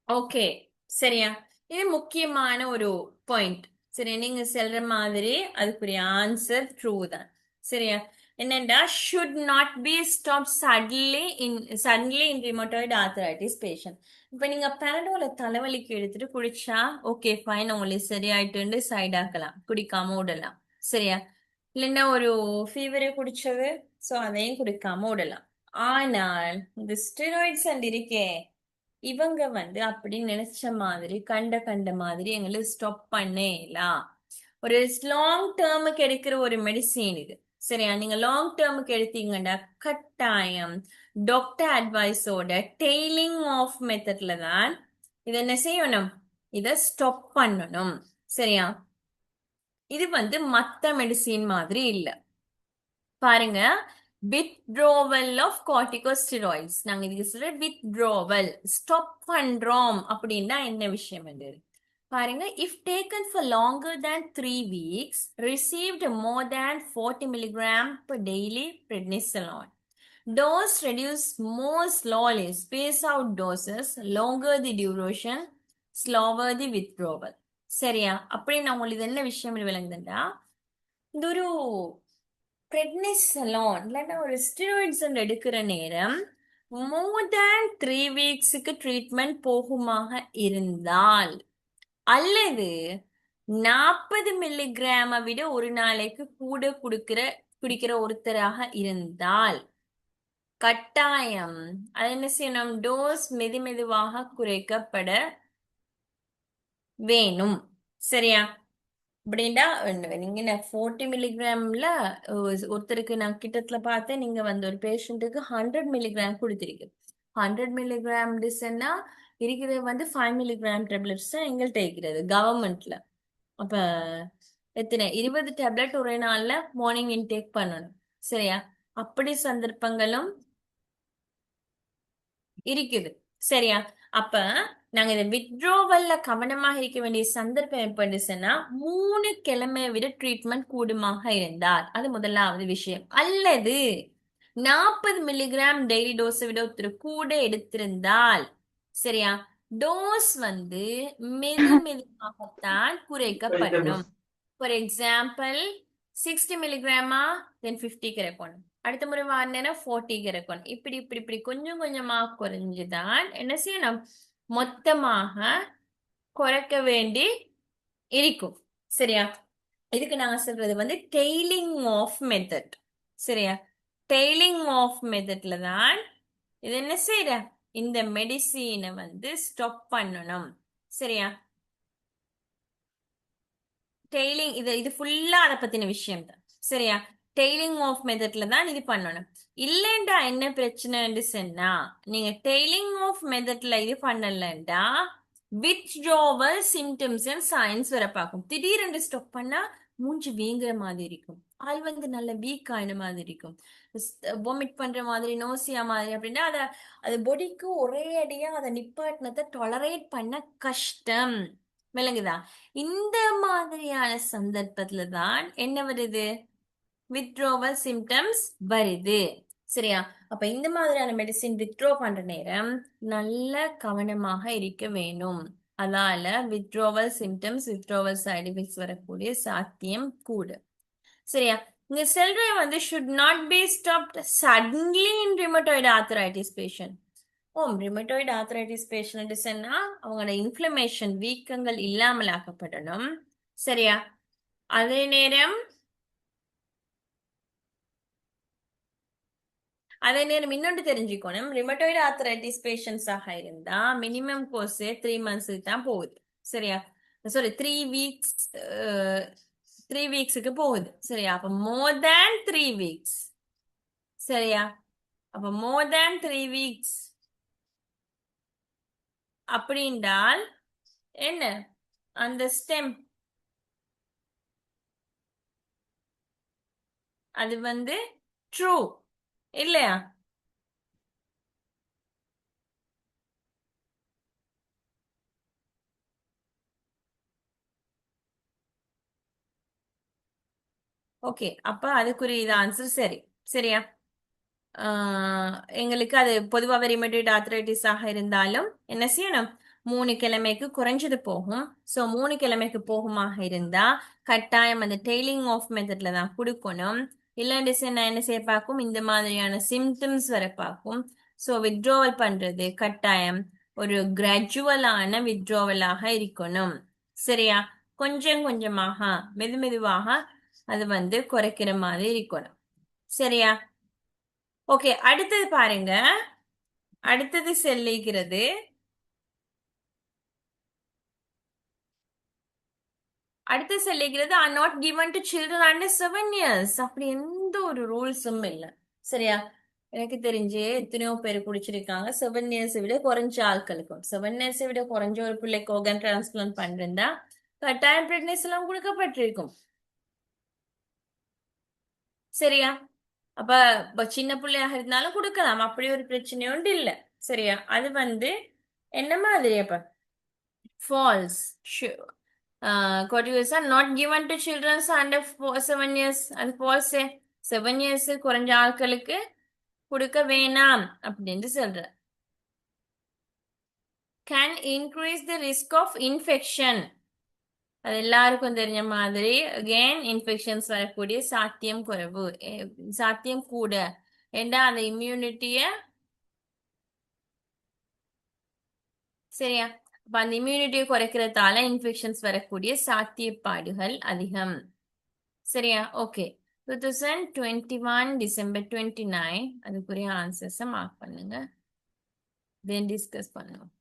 ஓகே. சரியா? இது முக்கியமான ஒரு பாயிண்ட். சரி, நீங்க சொல்ற மாதிரி அதுக்குரிய ஆன்சர் ட்ரூ தான். சரியா? என்னண்டா should not be stopped suddenly in rheumatoid arthritis patient. இப்ப நீங்க பெனடோல தலைவலிக்கு எடுத்துட்டு குடிச்சா ஓகே ஃபைன், உங்களுக்கு சரியாயிட்டு சைட் ஆக்கலாம், குடிக்காம விடலாம். சரியா? இல்லைன்னா ஒரு ஃபீவரே குடிச்சது, சோ அதையும் குடிக்காம விடலாம். ஆனால் இந்த ஸ்டெராய்ட்ஸ் அண்ட் இருக்கே, இவங்க வந்து அப்படி நினைச்ச மாதிரி கண்ட மாதிரி எங்களை ஸ்டாப் பண்ணலாம். ஒரு லாங் டேர்முக்கு எடுக்கிற ஒரு மெடிசின் இது. சரியா, நீங்க லாங் டேர்முக்கு எடுத்தீங்கன்னா கட்டாயம் டாக்டர் அட்வைஸோட டெய்லிங் ஆஃப் மெத்தட்ல தான் இதை என்ன செய்யணும், இதை ஸ்டாப் பண்ணணும். சரியா, இது வந்து மத்த மெடிசின் மாதிரி இல்ல. பாருங்க, withdrawal ஆஃப் corticosteroids, நாங்க இதுக்கு சொல்ற withdrawal, ஸ்டாப் பண்றோம் அப்படின்னா என்ன விஷயம் இது பாருங்க. if taken for longer than 3 weeks, received more than 40 milligram per daily prednisolone, dose reduce more slowly, space out doses, longer the duration, slower the withdrawal. சரியா, அப்படி நான் உங்களுக்கு இது என்ன விஷயம் விளங்குதுண்டா, இந்த ஒரு பிரெட்னிசலோன் இல்லைன்னா ஒரு ஸ்டீராய்ட்ஸ் எடுக்கிற நேரம் மோர் தேன் 3 வீக்ஸுக்கு ட்ரீட்மெண்ட் போகுமாக இருந்தால், அல்லது 40 மில்லிகிராமை விட ஒரு நாளைக்கு கூட குடிக்கிற ஒருத்தராக இருந்தால் கட்டாயம் அது என்ன செய்யணும், டோஸ் மெதுவாக குறைக்கப்பட வேணும். சரியா, அப்படின்டா நீங்க 40 மில்லிகிராம்ல ஒருத்தருக்கு நான் கிட்டத்துல பார்த்தேன், நீங்க வந்து ஒரு பேஷண்ட்டுக்கு 100 மில்லிகிராம் கொடுத்திருக்கு. 100 மில்லிகிராம் டிசன்னா இருக்கிறது வந்து 5 மில்லிகிராம் டேப்லெட்ஸ் தான் எங்கள்கிட்ட இருக்கிறது கவர்மெண்ட்ல. அப்ப எத்தனை 20 டேப்லெட் ஒரே நாள்ல மார்னிங் இன்டேக் பண்ணணும். சரியா, அப்படி சந்தர்ப்பங்களும் இருக்குது. சரியா, அப்ப நாங்க இந்த வித்ட்ரோவல்ல கவனமாக இருக்க வேண்டிய சந்தர்ப்பம் எப்படி சொன்னா, 3 கிழமையை விட ட்ரீட்மெண்ட் கூடுமாக இருந்தால் அது முதலாவது விஷயம். அல்லது 40 மில்லிகிராம் டெய்லி டோஸை விட ஒருத்தர் கூட எடுத்திருந்தால், சரியா, டோஸ் வந்து மெதுவாகத்தான் குறைக்கப்படணும். ஃபார் எக்ஸாம்பிள் 60 மில்லிகிராமா, தென் 50 கிடைக்கணும். அடுத்த முறை வாங்கினா 40 கிடைக்கணும். இப்படி இப்படி இப்படி கொஞ்சம் கொஞ்சமா குறைஞ்சுதான் என்ன செய்யணும், மொத்தமாக குறைக்க வேண்டி இருக்கும். சரியா, இதுக்கு நாங்க சொல்றது வந்து டெய்லிங் ஆஃப் மெத்தட். சரியா, டெய்லிங் ஆஃப் மெத்தட்ல தான் இது என்ன செய்யற, இந்த மெடிசீனை வந்து ஸ்டாப் பண்ணணும். சரியா, டெய்லிங் இது ஃபுல்லா அதை பத்தின விஷயம் தான். சரியா, டெய்லிங் ஆஃப் மெத்தட்ல தான் இது பண்ணணும். இல்லைண்டா என்ன பிரச்சனைன்னு சொன்னா, நீங்க டெய்லிங் ஆஃப் மெத்தட்ல இது பண்ணலண்டா வித்ட்ரோவல் சிம்டம்ஸ் அண்ட் சைன்ஸ் வர பார்க்கும். திடீரென்று ஸ்டாப் பண்ணா மூஞ்சி வீங்குற மாதிரி இருக்கும், ஆள் வந்து நல்ல வீக் ஆயின மாதிரி இருக்கும், வாமிட் பண்ற மாதிரி, நோசியா மாதிரி. அப்படின்னா அது பொடிக்கு ஒரே அடியா அதை நிப்பாட்டினத்தை டொலரேட் பண்ண கஷ்டம். விளங்குதா, இந்த மாதிரியான சந்தர்ப்பத்துல தான் என்ன வருது, வித்ட்ரோவல் சிம்டம்ஸ் வருது. சரியா, அப்ப இந்த மாதிரியான மெடிசின் வித்ட்ரோ பண்ற நேரம் நல்ல கவனமாக இருக்க வேணும். அதால withdrawal symptoms, withdrawal side effects வரக்கூடிய சாத்தியம் கூட. சரியா, இந்த செல்ரை வந்து should not be stopped suddenly in rheumatoid arthritis patient. Rheumatoid arthritis பேஷண்ட்ஸ்னா அவங்களோட இன்ஃப்ளமேஷன் வீக்கங்கள் இல்லாமல் ஆக்கப்படணும். சரியா, அதே நேரம் இன்னொன்று தெரிஞ்சுக்கணும், ரிமட்டோய்டு ஆர்த்ரைட்டிஸ் பேஷண்ட்ஸாக இருந்தா மினிமம் கோர்ஸ் 3 months தான் போகுது. சரியா, சாரி 3 weeks, 3 weeksக்கு போகுது. சரியா, அப்ப மோர் தேன் 3 weeks. சரியா, அப்ப மோர் தேன் 3 weeks அப்படின்றால் என்ன, அந்த ஸ்டெம் அது வந்து ட்ரூ இல்லையா. ஓகே, அப்ப அதுக்குரிய இது ஆன்சர் சரி. சரியா, எங்களுக்கு அது பொதுவாக ரிமேட்டட் ஆர்த்ரைட்டிஸ் ஆக இருந்தாலும் என்ன செய்யணும், 3 கிழமைக்கு குறைஞ்சது போகும். ஸோ 3 கிழமைக்கு போகுமாக இருந்தா கட்டாயம் அந்த டெய்லிங் ஆஃப் மெத்தட்ல தான் கொடுக்கணும். இல்லைன்னு நான் என்ன செய்ய பார்க்கும், இந்த மாதிரியான சிம்டம்ஸ் வர பார்க்கும். ஸோ வித்ட்ரோவல் பண்றது கட்டாயம் ஒரு கிராஜுவலான வித்ட்ரோவலாக இருக்கணும். சரியா, கொஞ்சம் கொஞ்சமாக மெதுவாக அது வந்து குறைக்கிற மாதிரி இருக்கணும். சரியா, ஓகே, அடுத்தது பாருங்க. அடுத்தது சொல்லிக்கிறது. அடுத்து சொல்லிக்கிறது are not given to children under 7 years. அப்படி எந்த ஒரு ரூல்ஸும் இல்லை. சரியா? எனக்கு தெரிஞ்சு எத்தனையோ பேர் குடிச்சிருக்காங்க. 7 years விட குறைஞ்ச ஆட்களுக்கும் 7 years விட குறைஞ்ச ஒரு பிள்ளைக்கு organ transplant பண்ணிருந்தா கட்டாயம் பிரெக்னன்சி எல்லாம் கொடுக்கப்பட்டிருக்கும். சரியா? அப்ப சின்ன பிள்ளையாக இருந்தாலும் கொடுக்கலாம். அப்படி ஒரு பிரச்சனையும் உண்டு இல்ல. சரியா? அது என்ன மாதிரி அப்ப falls. Corticosteroids are not given to children under 7 years. அது false. 7 years குறைஞ்ச ஆட்களுக்கு கொடுக்க வேணாம் அப்படின்னு சொல்ற. Can increase the risk of infection. அது எல்லாருக்கும் தெரிஞ்ச மாதிரி again இன்ஃபெக்ஷன்ஸ் வரக்கூடிய சாத்தியம் குறைவு. சாத்தியம் கூட. ஏண்டா அந்த இம்யூனிட்டிய. சரியா? அப்ப அந்த இம்யூனிட்டியை குறைக்கிறதால இன்ஃபெக்ஷன்ஸ் வரக்கூடிய சாத்தியப்பாடுகள் அதிகம். சரியா? ஓகே. 2021 December 29 அதுக்குரிய ஆன்சர்ஸை மார்க் பண்ணுங்க. தென் டிஸ்கஸ் பண்ணுவோம்.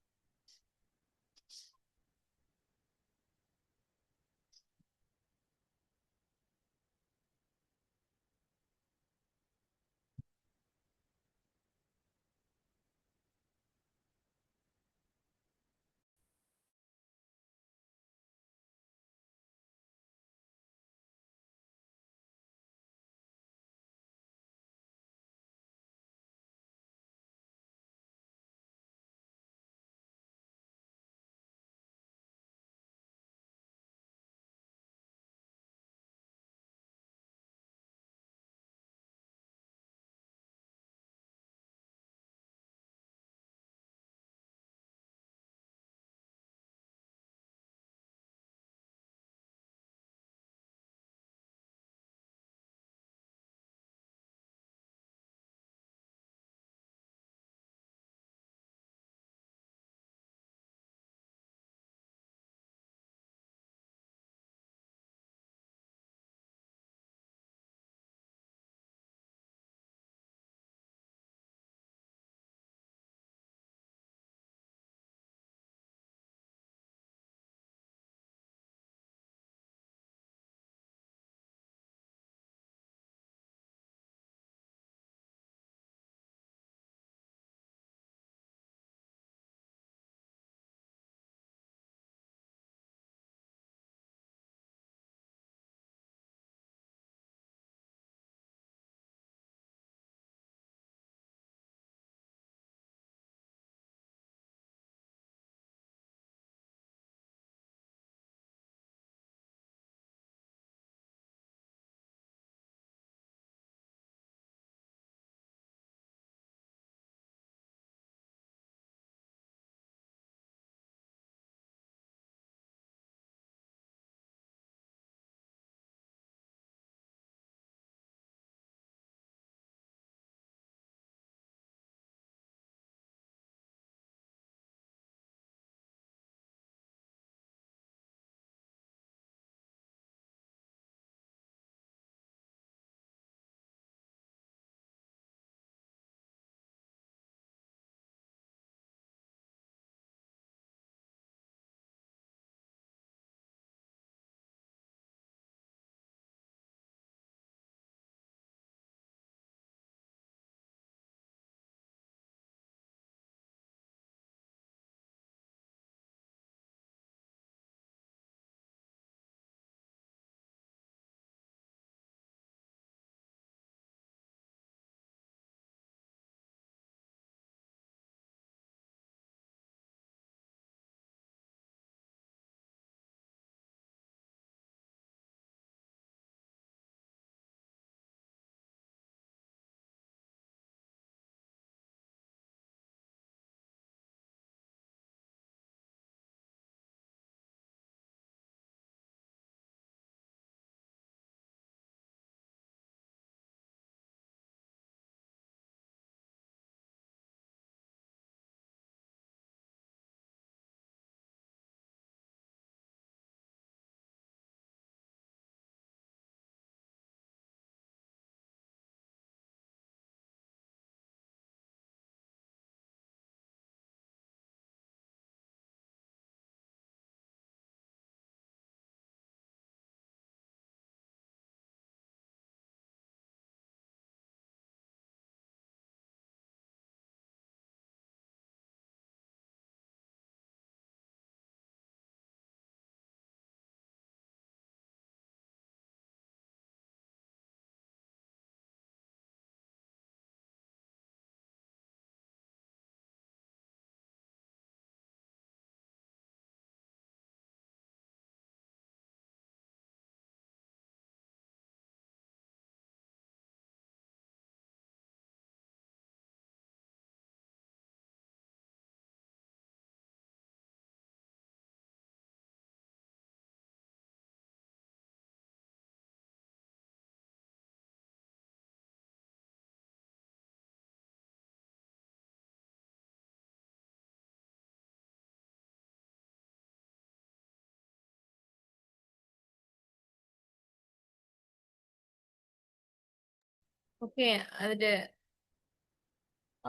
ஓகே, அது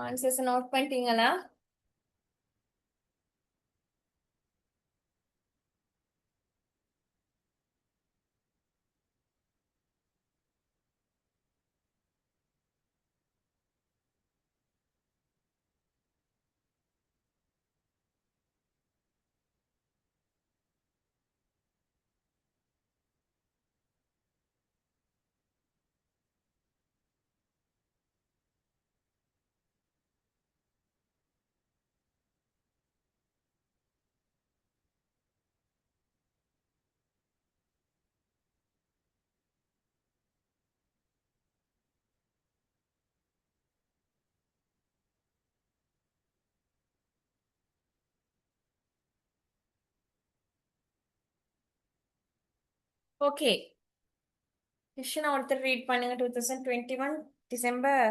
ஆன்சர்ஸ் நோட் பண்ணிட்டீங்களா? ஓகே, கொஸ்டின் ஒருத்தர் ரீட் பண்ணுங்க. 2021 டிசம்பர்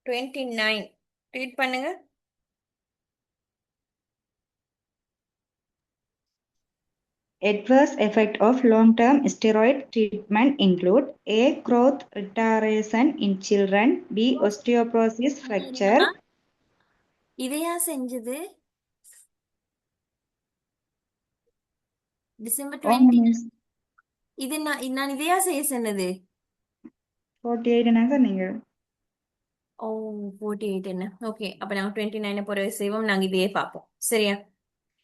29 ரீட் பண்ணுங்க. Adverse effects of long-term steroid treatment include A. Growth retardation in children, B. Osteoporosis fracture. என்னம்மா இதையா செஞ்சது? December Oh, 20 miss. இது நான் இதையா செய்ய சொன்னது? 48 என்னங்க நீங்க? ஓ, 48 என்ன? ஓகே, அப்ப நாங்க 29 போற செய்வோம். நாங்க இதையே பார்ப்போம், சரியா?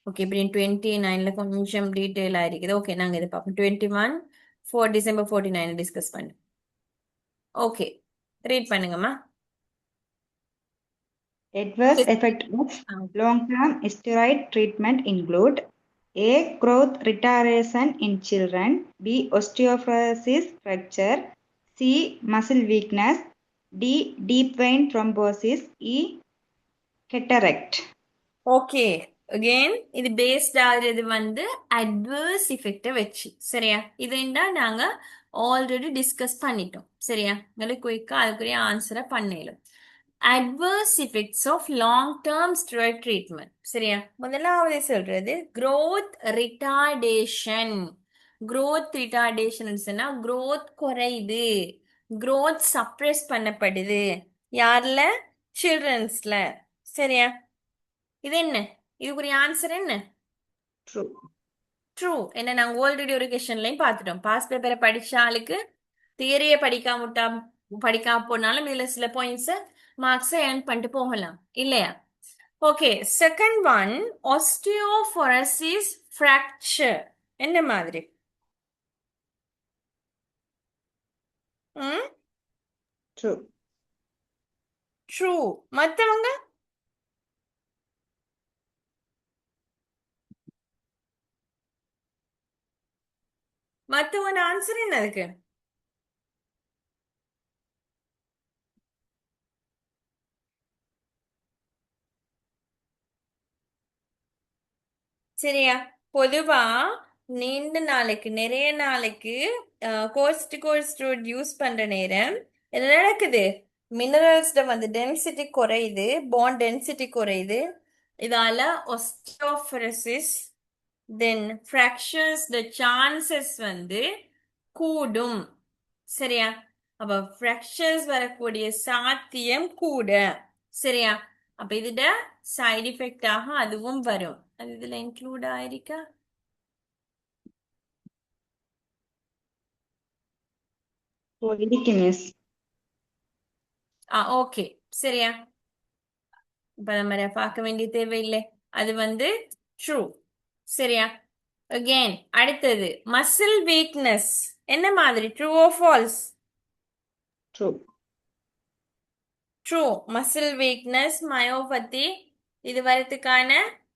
ஓகே, இப்படி 29ல கொஞ்சம் டீட்டெயில் ஆயிருக்குது. ஓகே, நாங்க இதை பார்ப்போம். 21 டிசம்பர் 49 டிஸ்கஸ் பண்ணு. ஓகே, ரீட் பண்ணுங்கம்மா. Adverse effects of long-term steroid treatment include A. Growth retardation in children, B. Osteoporosis fracture, C. Muscle weakness, D. Deep vein thrombosis, E. Cataract. Okay, again இது paste ஆகுறது வந்து adverse இஃபெக்டை வச்சு, சரியா? இதைண்டா நாங்க already discuss பண்ணிட்டோம், சரியா? உங்களுக்கு குயிக்கா அதுக்குரிய ஆன்சரை பண்ணிடலாம். Adverse effects of long term steroid treatment, சரியா? முதலாவது சொல்றது growth ரிட்டார்டேஷன். growth ரிட்டார்டேஷன் சொன்னா growth குறையுது, growth சப்ரஸ் பண்ணப்படுது. யார்ல? சில்ட்ரன்ஸ்ல, சரியா? இது என்ன? இதுக்குரிய ஆன்சர் என்ன? True. ட்ரூ. என்ன, நாங்க ஆல்ரெடி ஒரு கொஸ்டின்லையும் பார்த்துட்டோம். பாஸ் பேப்பரை படிச்ச ஆளுக்கு தியரியை படிக்காம போனாலும் இதுல சில பாயிண்ட்ஸ் மார்க்ஸ் ஏர்ன் பண்ணிட்டு போகலாம், இல்லையா? Okay, second one osteoporosis fracture. என்ன மாதிரி? ம், True. ட்ரூ. மத்தவங்க? மத்தவங்க ஆன்சர் என்ன அதுக்கு? சரியா? பொதுவா நீண்ட நாளைக்கு நிறைய நாளைக்கு கோர்ஸ்டிகோஸ்டராய்ட் யூஸ் பண்ற நேரம் என்ன நடக்குது? மினரல்ஸ்ட வந்து டென்சிட்டி குறையுது, பாண்ட் டென்சிட்டி குறையுது. இதால osteoporosis then fractures the chances வந்து கூடும், சரியா? அப்ப fractures வரக்கூடிய சாத்தியம் கூட, சரியா? அப்ப இதுட சைடு எஃபெக்ட் ஆக அதுவும் வரும். அது இதுல இன்க்ளூட் ஆயிருக்கா? Oh, இருக்கு மிஸ். ஓகே, சரியா? இப்ப நம்ம பார்க்க வேண்டிய தேவையில்லை. அது வந்து ட்ரூ, சரியா? அகெயின் அடுத்தது மசில் வீக்னஸ். என்ன மாதிரி? True or false? True. True. Muscle weakness myopathy இது வரதுக்கான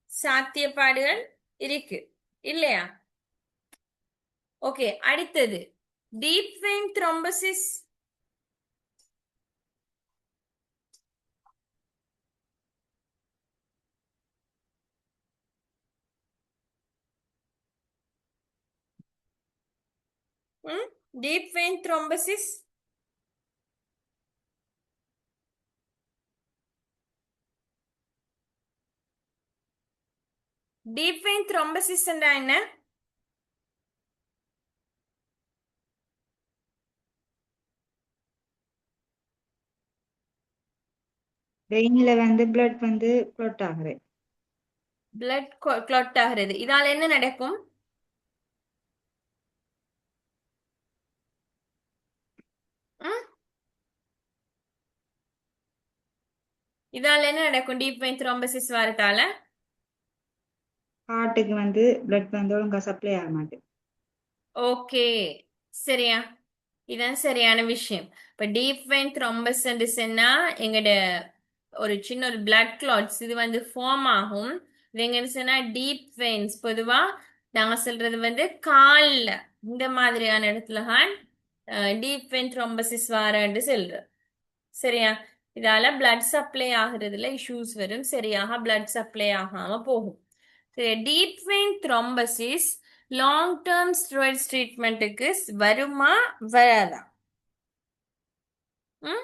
சாத்தியப்பாடுகள் இருக்கு, இல்லையா? ஓகே, அடுத்தது deep vein thrombosis. Deep vein thrombosis. Deep vein thrombosis என்ன? வெயின்ல வந்து பிளட் வந்து க்ளோட் ஆகுது. பிளட் கிளாட் ஆகிறது. இதால என்ன நடக்கும்? ம்? இதால என்ன நடக்கும்? டீப் வெயின் த்ரோம்பசிஸ் வரதால ஹார்ட்டுக்கு வந்து பிளட் வந்து ஒழுங்கா சப்ளை ஆக மாட்டேது. ஓகே, சரியா? இதான் சரியான விஷயம். இப்ப டீப் வெயின் த்ரோம்பஸ்ன்னா எங்கட ஒரு சின்ன ஒரு பிளட் கிளாட்ஸ் இது வந்து ஃபார்ம் ஆகும். இது எங்கன்னு சொன்னா டீப் வெயின்ஸ். பொதுவா நாங்க சொல்றது வந்து கால்ல இந்த மாதிரியான இடத்துல டீப் வெயின் த்ரோம்பசிஸ் வரன்னு சொல்றோம். சரியா? இதால பிளட் சப்ளை ஆகுறதுல இஷ்யூஸ் வரும். சரியாக பிளட் சப்ளை ஆகாம போகும். சரி, deep vein thrombosis long term steroids ட்ரீட்மெண்ட்டுக்கு வருமா வராதா? ம்?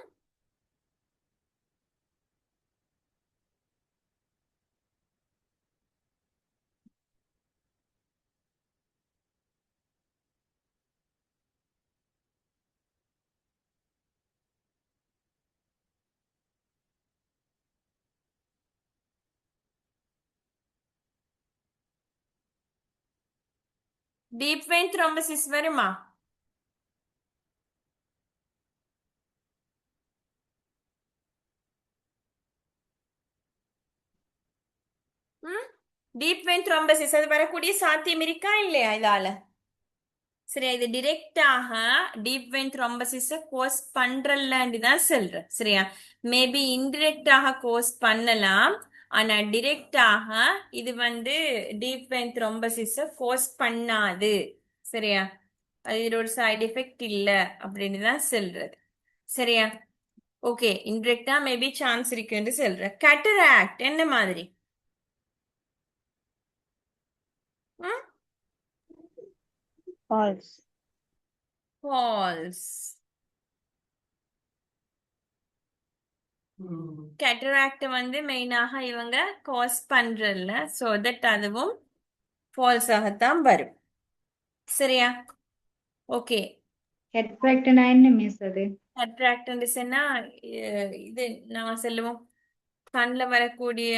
டீப் வெயின் த்ரோம்பசிஸ் வருமா? ம்? டீப் வெயின் த்ரோம்பசிஸ் அது வரக்கூடிய சாத்தியம் இருக்கா இல்லையா இதால? சரியா, இது டிரெக்டாக டீப் வெயின் த்ரோம்பசிஸ கோஸ் பண்றலன்னு தான் சொல்றேன். சரியா, மேபி இன்டிரெக்டாக கோஸ் பண்ணலாம். ஆனா டிரெக்டாக இது வந்து டீப் வெயின் த்ரோம்பசிஸ கோஸ் பண்ணாது. சரியா, அது இதோட சைடு எஃபெக்ட் இல்ல அப்படின்னு தான் சொல்றது. சரியா, ஓகே. இன்டிரெக்டா மேபி சான்ஸ் இருக்குன்னு சொல்றேன். கேட்டராக்ட் என்ன மாதிரி? ம்? False. ஃபால்ஸ். கேட்டராக்ட் வந்து மெயினாக இவங்க காஸ் பண்றல, சோ தட் அதுவும் ஃபால்ஸ் ஆகத்தான் வரும். சரியா, ஓகே. கேட்ராக்ட்னா என்ன மிஸ் அது? கேட்டராக்ட் சொன்னா இது நான் சொல்லுவோம் கண்ணுல வரக்கூடிய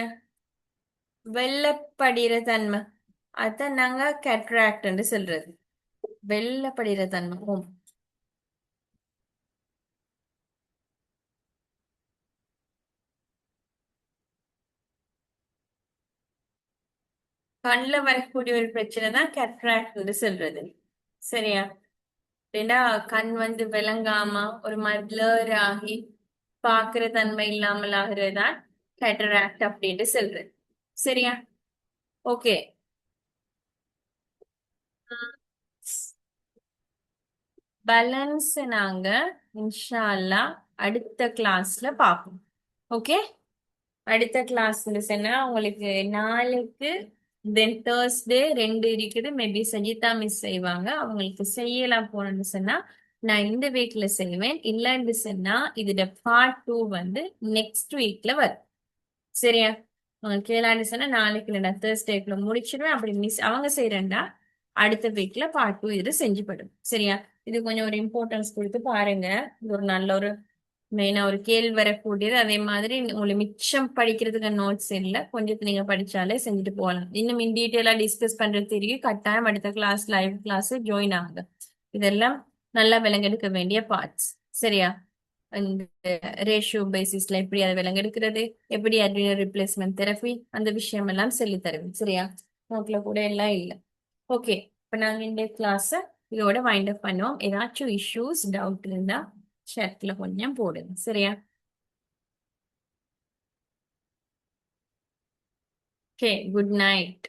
வெள்ளப்படிற தன்மை, அதான் நாங்க கேட்ராக்ட் சொல்றது. வெள்ளப்படிற தன்மை. ஓம். கண்ணுல வரக்கூடிய ஒரு பிரச்சனை தான் கேட்ராக்ட் சொல்றது. சரியா, அப்படின்னா கண் வந்து விளங்காம ஒரு மாதிரி பிளர் ஆகி பாக்குற தன்மை இல்லாமல் ஆகுறதுதான் கேட்டராக்ட் அப்படின்ட்டு சொல்றது. சரியா, ஓகே. பேலன்ஸ் நாங்க இன்ஷா அல்லாஹ் அடுத்த கிளாஸ்ல பார்ப்போம். ஓகே, அடுத்த கிளாஸ் சொன்னா உங்களுக்கு நாளைக்கு தென் தேர்ஸ்டே 2 இருக்குது. மேபி சஜிதா மிஸ் செய்வாங்க. அவங்களுக்கு செய்யலாம் போனேன்னு சொன்னா நான் இந்த வீக்ல செய்வேன். இல்லைன்னு சொன்னா இதோட பார்ட் 2 வந்து நெக்ஸ்ட் வீக்ல வரும். சரியா, உங்களுக்கு கேளான்னு சொன்னா நாளைக்கு இல்லைன்னா தேர்ஸ்டேக்குள்ள முடிச்சிடுவேன். அப்படி மிஸ் அவங்க செய்யறேன்டா அடுத்த வீக்ல பார்ட் 2 இது செஞ்சுப்படும். சரியா, இது கொஞ்சம் ஒரு இம்பார்ட்டன்ஸ் கொடுத்து பாருங்க. இது ஒரு நல்ல ஒரு மெயினா ஒரு கேள்வி வரக்கூடியது. அதே மாதிரி உங்களுக்கு மிச்சம் படிக்கிறதுக்கு நோட்ஸ் இல்லை, கொஞ்சம் நீங்க படிச்சாலே செஞ்சுட்டு போகலாம். இன்னும் இன் டீட்டெயிலா டிஸ்கஸ் பண்றது தெரியும் கட்டாயம் அடுத்த கிளாஸ் லைவ் கிளாஸ் ஜாயின் ஆகுங்க. இதெல்லாம் நல்லா விளங்கெடுக்க வேண்டிய பார்ட்ஸ். சரியா, இந்த ரேஷியோ பேசிஸ்ல எப்படி அதை விளங்கெடுக்கிறது, எப்படி அட்ரினல் ரிப்ளேஸ்மெண்ட் தெரப்பி, அந்த விஷயம் எல்லாம் சொல்லி தருவேன். சரியா, நோட்ல கூட எல்லாம் இல்லை. ஓகே, இப்ப நாங்க இந்த கிளாஸ் இதோட வைண்ட் அப் பண்ணுவோம். ஏதாச்சும் இஷ்யூஸ் டவுட் இருந்தா chatல கொஞ்சம் போடுங்க. சரியா, ஓகே, குட் நைட்.